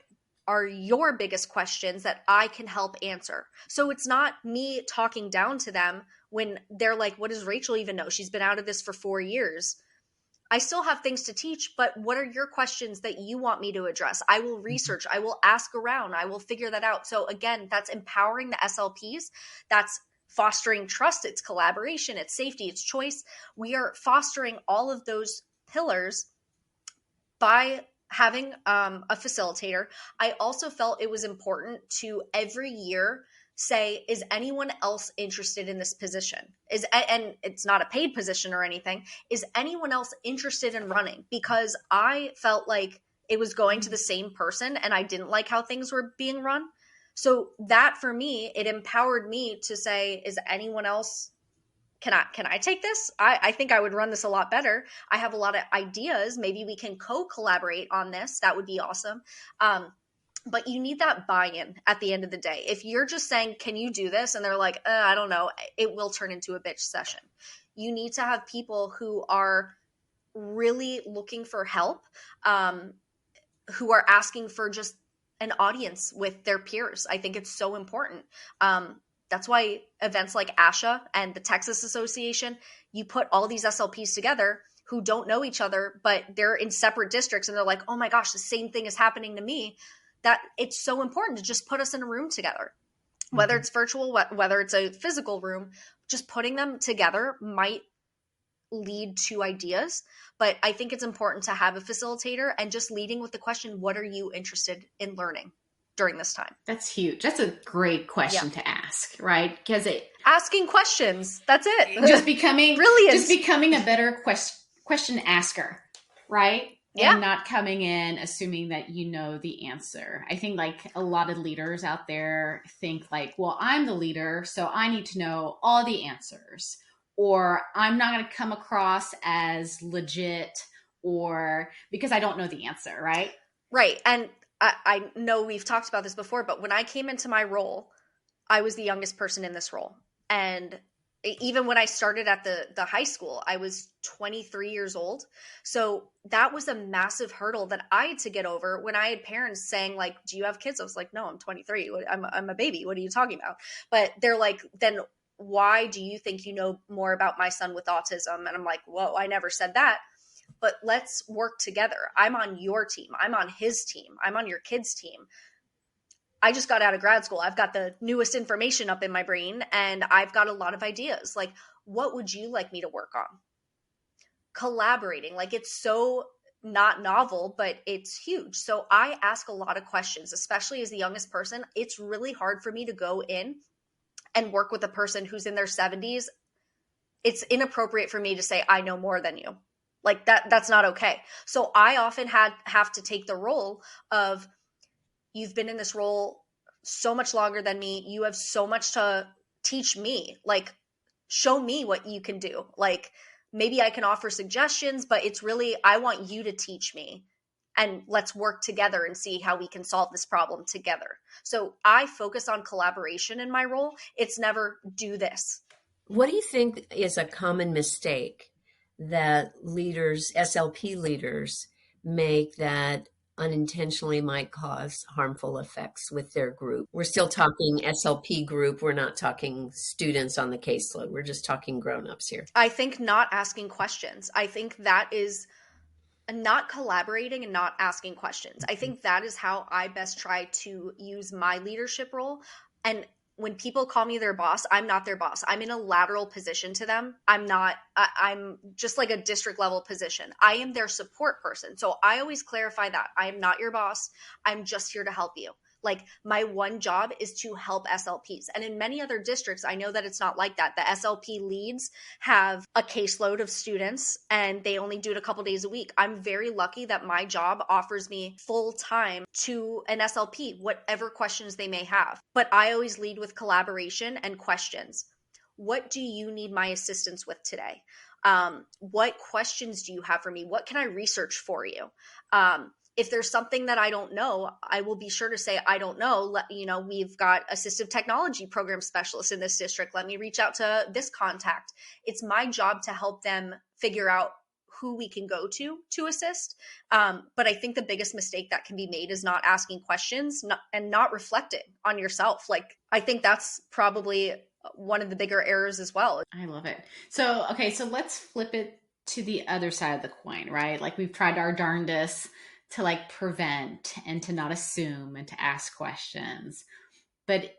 are your biggest questions that I can help answer? So it's not me talking down to them when they're like, what does Rachel even know? She's been out of this for 4 years. I still have things to teach, but what are your questions that you want me to address? I will research, I will ask around, I will figure that out. So again, that's empowering the SLPs. That's fostering trust, it's collaboration, it's safety, it's choice. We are fostering all of those pillars by having a facilitator. I also felt it was important to every year say, is anyone else interested in this position? And it's not a paid position or anything. Is anyone else interested in running? Because I felt like it was going to the same person and I didn't like how things were being run. So that for me, it empowered me to say, is anyone else, can I take this? I think I would run this a lot better. I have a lot of ideas. Maybe we can co-collaborate on this. That would be awesome. But you need that buy-in at the end of the day. If you're just saying, can you do this? And they're like, I don't know, it will turn into a bitch session. You need to have people who are really looking for help, who are asking for just an audience with their peers. I think it's so important. That's why events like ASHA and the Texas Association, you put all these SLPs together who don't know each other, but they're in separate districts and they're like, oh my gosh, the same thing is happening to me. That it's so important to just put us in a room together, whether it's virtual, whether it's a physical room, just putting them together might lead to ideas. But I think it's important to have a facilitator and just leading with the question, what are you interested in learning during this time? That's huge. That's a great question to ask, right? Because asking questions, that's it. Just becoming brilliant. Just becoming a better question asker, right? Yeah. And not coming in assuming that you know the answer. I think like a lot of leaders out there think like, well, I'm the leader, so I need to know all the answers, or I'm not going to come across as legit, or because I don't know the answer, right? Right. And I know we've talked about this before, but when I came into my role, I was the youngest person in this role. And even when I started at the high school, I was 23 years old. So that was a massive hurdle that I had to get over when I had parents saying like, do you have kids? I was like, no, I'm 23. I'm a baby. What are you talking about? But they're like, then why do you think you know more about my son with autism? And I'm like, whoa, I never said that. But let's work together. I'm on your team. I'm on his team. I'm on your kid's team. I just got out of grad school. I've got the newest information up in my brain and I've got a lot of ideas. Like, what would you like me to work on? Collaborating. Like, it's so not novel, but it's huge. So I ask a lot of questions, especially as the youngest person. It's really hard for me to go in and work with a person who's in their 70s. It's inappropriate for me to say, I know more than you. Like that's not okay. So I often have to take the role of, you've been in this role so much longer than me. You have so much to teach me. Like, show me what you can do. Like, maybe I can offer suggestions, but it's really, I want you to teach me and let's work together and see how we can solve this problem together. So I focus on collaboration in my role. It's never do this. What do you think is a common mistake that leaders, SLP leaders, make that unintentionally might cause harmful effects with their group? We're still talking SLP group. We're not talking students on the caseload. We're just talking grown-ups here. I think not asking questions. I think that is not collaborating and not asking questions. I think that is how I best try to use my leadership role. And when people call me their boss, I'm not their boss. I'm in a lateral position to them. I'm just like a district level position. I am their support person. So I always clarify that I am not your boss. I'm just here to help you. Like, my one job is to help SLPs. And in many other districts, I know that it's not like that. The SLP leads have a caseload of students and they only do it a couple days a week. I'm very lucky that my job offers me full time to an SLP, whatever questions they may have. But I always lead with collaboration and questions. What do you need my assistance with today? What questions do you have for me? What can I research for you? If there's something that I don't know, I will be sure to say, I don't know. We've got assistive technology program specialists in this district. Let me reach out to this contact. It's my job to help them figure out who we can go to assist. But I think the biggest mistake that can be made is not asking questions and not reflecting on yourself. Like, I think that's probably one of the bigger errors as well. I love it. So let's flip it to the other side of the coin, right? Like, we've tried our darndest to like prevent and to not assume and to ask questions. But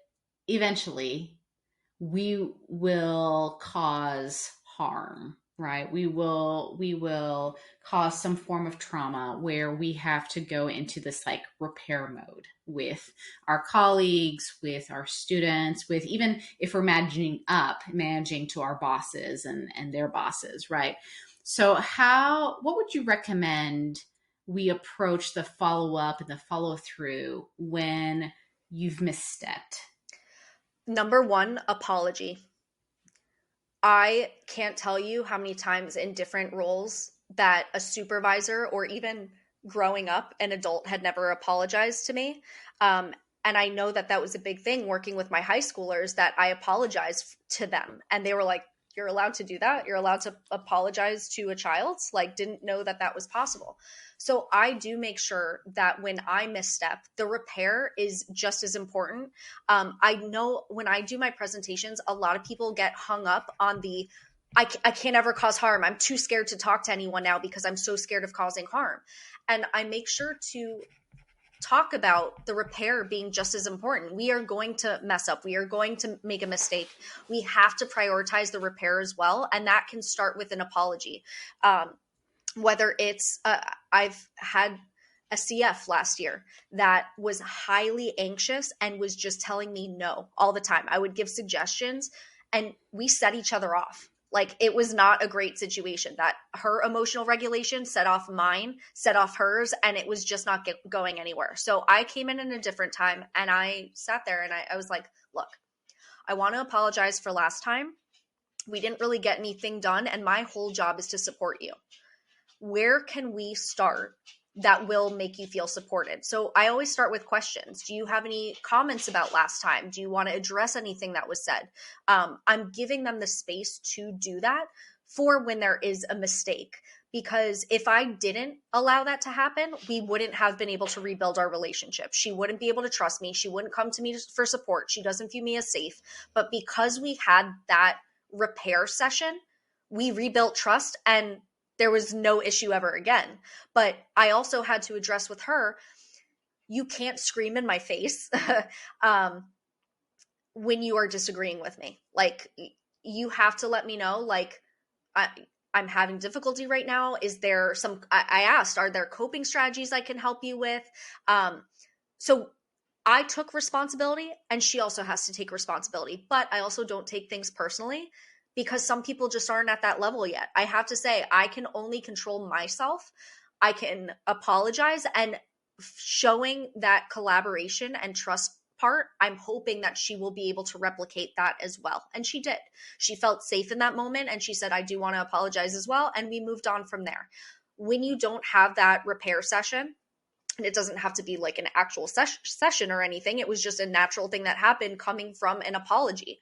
eventually we will cause harm right? We will cause some form of trauma where we have to go into this like repair mode with our colleagues, with our students, with even if we're managing to our bosses and their bosses, right? So what would you recommend we approach the follow up and the follow through when you've misstepped? Number one, apology. I can't tell you how many times in different roles that a supervisor or even growing up, an adult had never apologized to me. And I know that that was a big thing working with my high schoolers, that I apologized to them. And they were like, you're allowed to do that? You're allowed to apologize to a child? Like, didn't know that that was possible. So I do make sure that when I misstep, the repair is just as important. I know when I do my presentations, a lot of people get hung up on I can't ever cause harm. I'm too scared to talk to anyone now because I'm so scared of causing harm. And I make sure to talk about the repair being just as important. We are going to mess up. We are going to make a mistake. We have to prioritize the repair as well. And that can start with an apology. Whether it's, I've had a CF last year that was highly anxious and was just telling me no all the time. I would give suggestions and we set each other off. Like, it was not a great situation. That her emotional regulation set off mine, set off hers, and it was just not going anywhere. So I came in a different time and I sat there and I was like, look, I want to apologize for last time. We didn't really get anything done, and my whole job is to support you. Where can we start that will make you feel supported? So I always start with questions. Do you have any comments about last time? Do you want to address anything that was said? I'm giving them the space to do that for when there is a mistake. Because if I didn't allow that to happen, we wouldn't have been able to rebuild our relationship. She wouldn't be able to trust me. She wouldn't come to me for support. She doesn't view me as safe. But because we had that repair session, we rebuilt trust and there was no issue ever again. But I also had to address with her, you can't scream in my face when you are disagreeing with me. Like, you have to let me know, like, I'm having difficulty right now. Is there I asked, are there coping strategies I can help you with? So I took responsibility and she also has to take responsibility, but I also don't take things personally, because some people just aren't at that level yet. I have to say, I can only control myself. I can apologize, and showing that collaboration and trust part, I'm hoping that she will be able to replicate that as well. And she did. She felt safe in that moment and she said, I do want to apologize as well. And we moved on from there. When you don't have that repair session, and it doesn't have to be like an actual session or anything, it was just a natural thing that happened coming from an apology.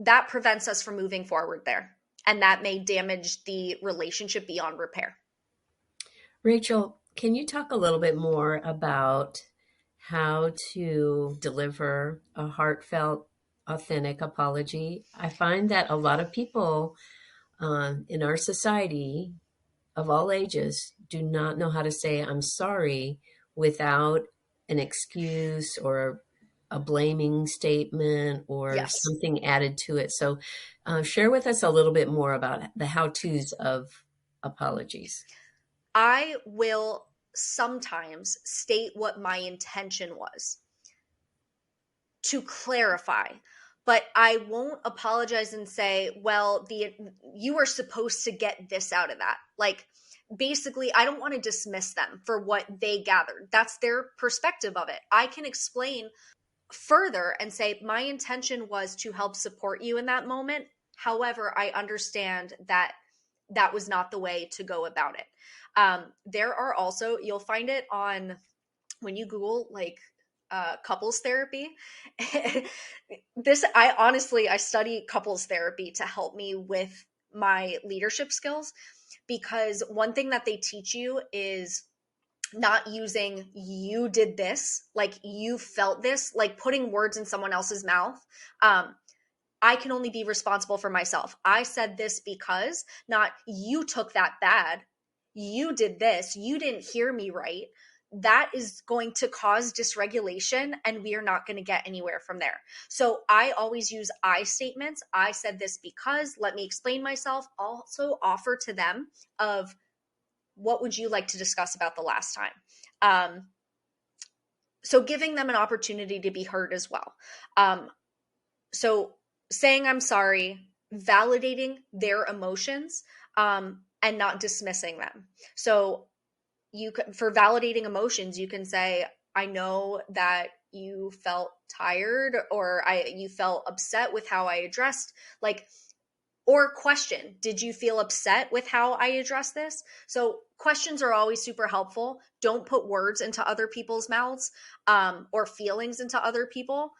That prevents us from moving forward there. And that may damage the relationship beyond repair. Rachel, can you talk a little bit more about how to deliver a heartfelt, authentic apology? I find that a lot of people in our society of all ages do not know how to say I'm sorry without an excuse or a blaming statement or Yes. something added to it. So share with us a little bit more about the how-tos of apologies. I will sometimes state what my intention was to clarify, but I won't apologize and say, well, you were supposed to get this out of that. Like, basically, I don't want to dismiss them for what they gathered. That's their perspective of it. I can explain further and say, my intention was to help support you in that moment. However, I understand that that was not the way to go about it. There are also, you'll find it on, when you Google like couples therapy. I study couples therapy to help me with my leadership skills, because one thing that they teach you is not using you did this, like you felt this, like putting words in someone else's mouth. I can only be responsible for myself. I said this because, not you took that bad. You did this. You didn't hear me right. that is going to cause dysregulation, and we are not going to get anywhere from there. So I always use I statements. I said this because, let me explain myself. Also offer to them of, what would you like to discuss about the last time? So giving them an opportunity to be heard as well. So saying I'm sorry, validating their emotions, and not dismissing them. So for validating emotions, you can say, I know that you felt tired, or you felt upset with how I addressed, or question, did you feel upset with how I addressed this? So questions are always super helpful. Don't put words into other people's mouths, or feelings into other people.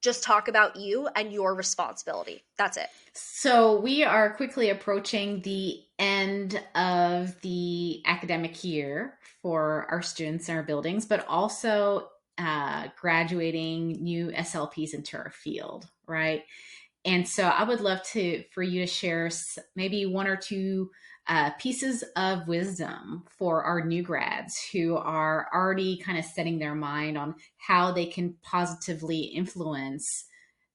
Just talk about you and your responsibility. That's it. So we are quickly approaching the end of the academic year for our students in our buildings, but also graduating new SLPs into our field, right? And so I would love for you to share maybe one or two pieces of wisdom for our new grads who are already kind of setting their mind on how they can positively influence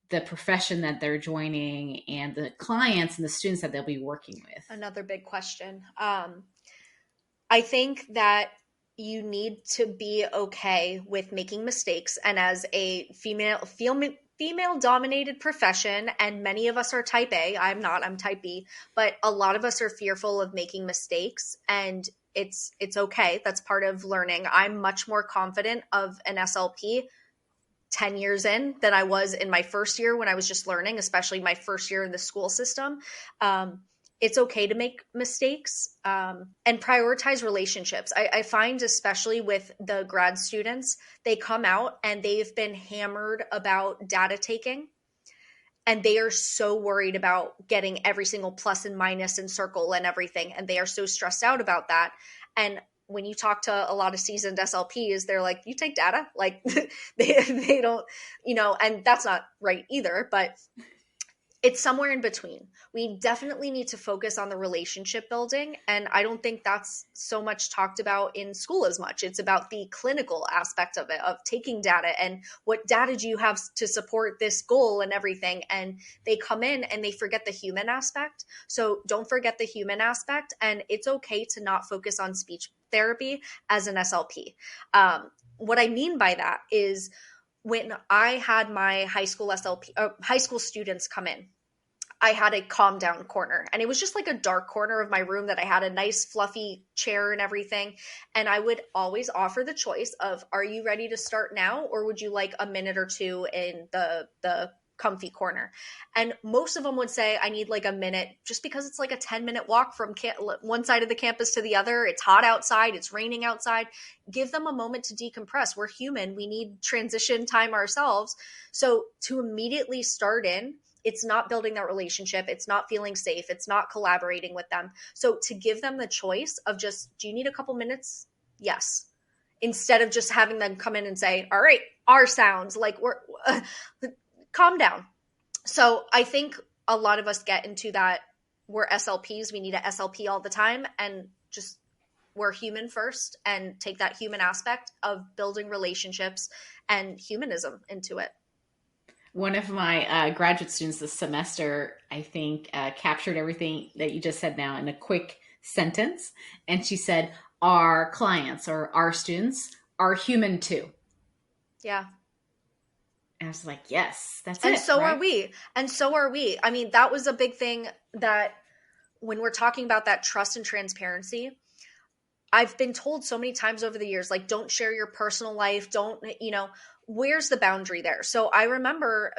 the profession that they're joining and the clients and the students that they'll be working with. Another big question. I think that you need to be okay with making mistakes. And as a female-dominated profession, and many of us are type A, I'm not, I'm type B, but a lot of us are fearful of making mistakes, and it's okay. That's part of learning. I'm much more confident of an SLP 10 years in than I was in my first year when I was just learning, especially my first year in the school system. It's okay to make mistakes, and prioritize relationships. I find, especially with the grad students, they come out and they've been hammered about data taking, and they are so worried about getting every single plus and minus and circle and everything. And they are so stressed out about that. And when you talk to a lot of seasoned SLPs, they're like, you take data? Like they don't, and that's not right either, but it's somewhere in between. We definitely need to focus on the relationship building. And I don't think that's so much talked about in school as much. It's about the clinical aspect of it, of taking data and what data do you have to support this goal and everything. And they come in and they forget the human aspect. So don't forget the human aspect. And it's okay to not focus on speech therapy as an SLP. What I mean by that is, when I had my high school students come in, I had a calm down corner, and it was just like a dark corner of my room that I had a nice fluffy chair and everything. And I would always offer the choice of, are you ready to start now? Or would you like a minute or two in the comfy corner? And most of them would say, I need like a minute, just because it's like a 10-minute walk from one side of the campus to the other. It's hot outside. It's raining outside. Give them a moment to decompress. We're human. We need transition time ourselves. So to immediately start in, it's not building that relationship. It's not feeling safe. It's not collaborating with them. So to give them the choice of just, do you need a couple minutes? Yes. Instead of just having them come in and say, all right, our sounds, like calm down. So I think a lot of us get into that. We're SLPs. We need a SLP all the time, and just, we're human first, and take that human aspect of building relationships and humanism into it. One of my graduate students this semester, I think, captured everything that you just said now in a quick sentence. And she said, our clients or our students are human too. Yeah. And I was like, yes, that's it. And so are we. And so are we. I mean, that was a big thing that when we're talking about that trust and transparency, I've been told so many times over the years, like, don't share your personal life. Don't, where's the boundary there? So I remember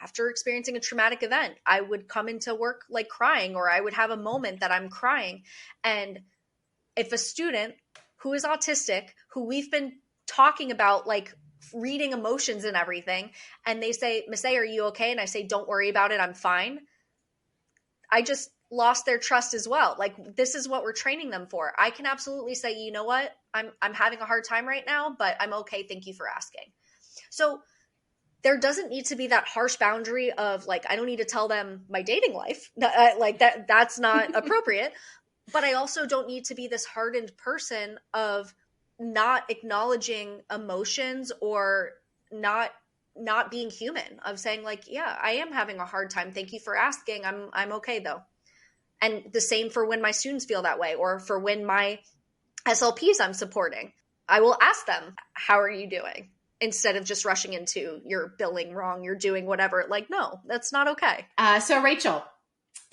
after experiencing a traumatic event, I would come into work like crying, or I would have a moment that I'm crying. And if a student who is autistic, who we've been talking about, like, reading emotions and everything, and they say, Miss A, are you okay? And I say, don't worry about it, I'm fine. I just lost their trust as well. Like, this is what we're training them for. I can absolutely say, you know what, I'm having a hard time right now, but I'm okay. Thank you for asking. So there doesn't need to be that harsh boundary of, like, I don't need to tell them my dating life. Like that's not appropriate. But I also don't need to be this hardened person of, not acknowledging emotions or not being human, of saying like, yeah, I am having a hard time. Thank you for asking. I'm okay though. And the same for when my students feel that way, or for when my SLPs I'm supporting, I will ask them, how are you doing? Instead of just rushing into, you're billing wrong, you're doing whatever. Like, no, that's not okay. So Rachel,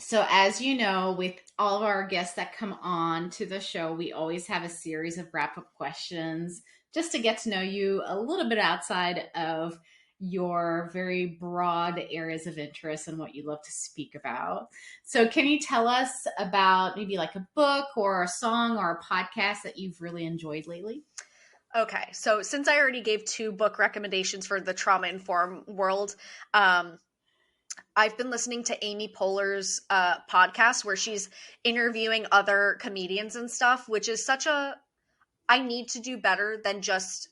so as you know, with all of our guests that come on to the show, we always have a series of wrap-up questions just to get to know you a little bit outside of your very broad areas of interest and what you love to speak about. So can you tell us about maybe like a book or a song or a podcast that you've really enjoyed lately? Okay, so since I already gave 2 book recommendations for the trauma-informed world, I've been listening to Amy Poehler's podcast where she's interviewing other comedians and stuff, which is I need to do better than just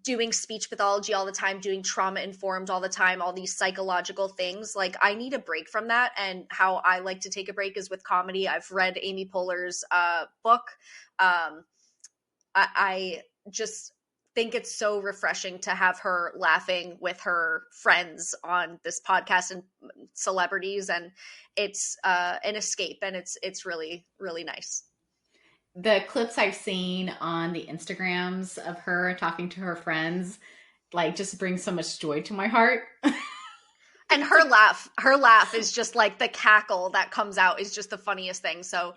doing speech pathology all the time, doing trauma-informed all the time, all these psychological things. Like, I need a break from that, and how I like to take a break is with comedy. I've read Amy Poehler's book. I just think it's so refreshing to have her laughing with her friends on this podcast and celebrities, and it's an escape, and it's really, really nice. The clips I've seen on the Instagrams of her talking to her friends, like, just brings so much joy to my heart. And her laugh is just like the cackle that comes out is just the funniest thing. So,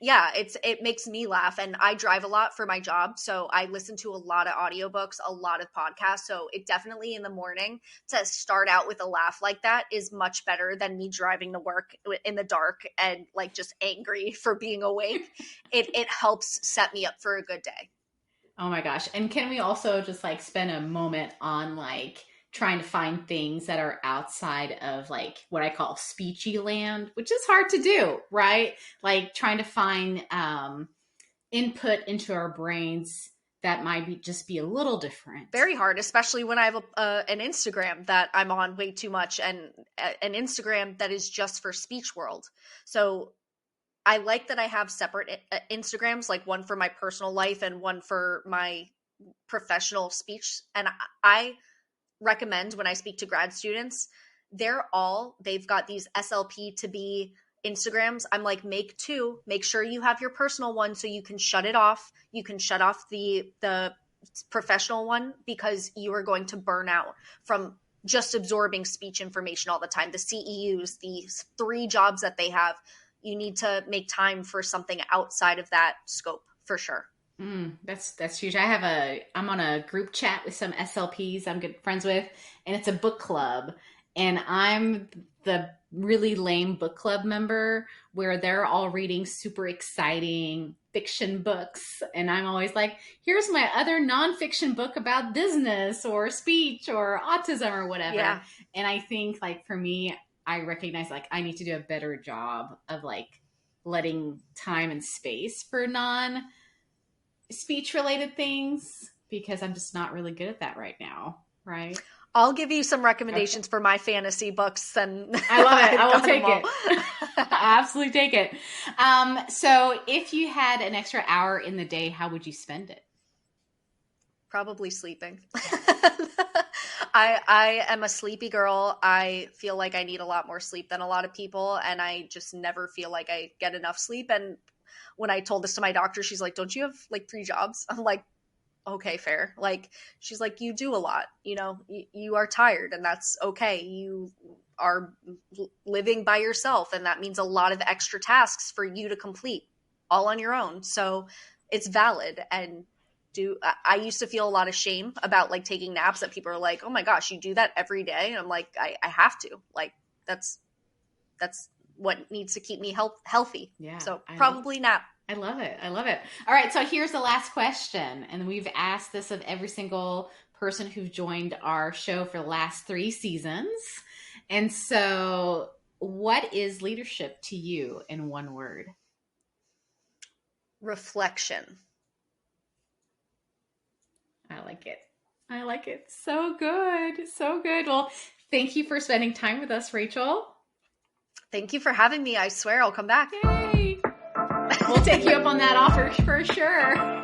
yeah, it makes me laugh, and I drive a lot for my job. So I listen to a lot of audiobooks, a lot of podcasts. So it definitely in the morning to start out with a laugh like that is much better than me driving to work in the dark and like just angry for being awake. It helps set me up for a good day. Oh my gosh. And can we also just like spend a moment on like trying to find things that are outside of like what I call speechy land, which is hard to do, right? Like trying to find input into our brains that might just be a little different. Very hard, especially when I have an Instagram that I'm on way too much, and an Instagram that is just for speech world. So I like that I have separate Instagrams, like one for my personal life and one for my professional speech. And I recommend when I speak to grad students, they've got these SLP to be Instagrams. I'm like, make 2, make sure you have your personal one so you can shut it off. You can shut off the professional one, because you are going to burn out from just absorbing speech information all the time. The CEUs, the 3 jobs that they have, you need to make time for something outside of that scope for sure. That's huge. I'm on a group chat with some SLPs I'm good friends with, and it's a book club, and I'm the really lame book club member where they're all reading super exciting fiction books. And I'm always like, here's my other nonfiction book about business or speech or autism or whatever. Yeah. And I think like for me, I recognize like I need to do a better job of like letting time and space for non-speech related things, because I'm just not really good at that right now. Right. I'll give you some recommendations for my fantasy books, and I love it. I will take it. I absolutely take it. So if you had an extra hour in the day, how would you spend it? Probably sleeping. I am a sleepy girl. I feel like I need a lot more sleep than a lot of people, and I just never feel like I get enough sleep. And when I told this to my doctor, she's like, don't you have like 3 jobs? I'm like, okay, fair. Like, she's like, you do a lot, you know, you are tired, and that's okay. You are living by yourself, and that means a lot of extra tasks for you to complete all on your own. So it's valid. And I used to feel a lot of shame about like taking naps, that people are like, oh my gosh, you do that every day. And I'm like, I have to, like, that's what needs to keep me healthy. Yeah. So probably nap. I love it. I love it. All right. So here's the last question. And we've asked this of every single person who joined our show for the last 3 seasons. And so what is leadership to you in one word? Reflection. I like it. I like it. So good. So good. Well, thank you for spending time with us, Rachel. Thank you for having me. I swear I'll come back. Yay. We'll take you up on that offer for sure.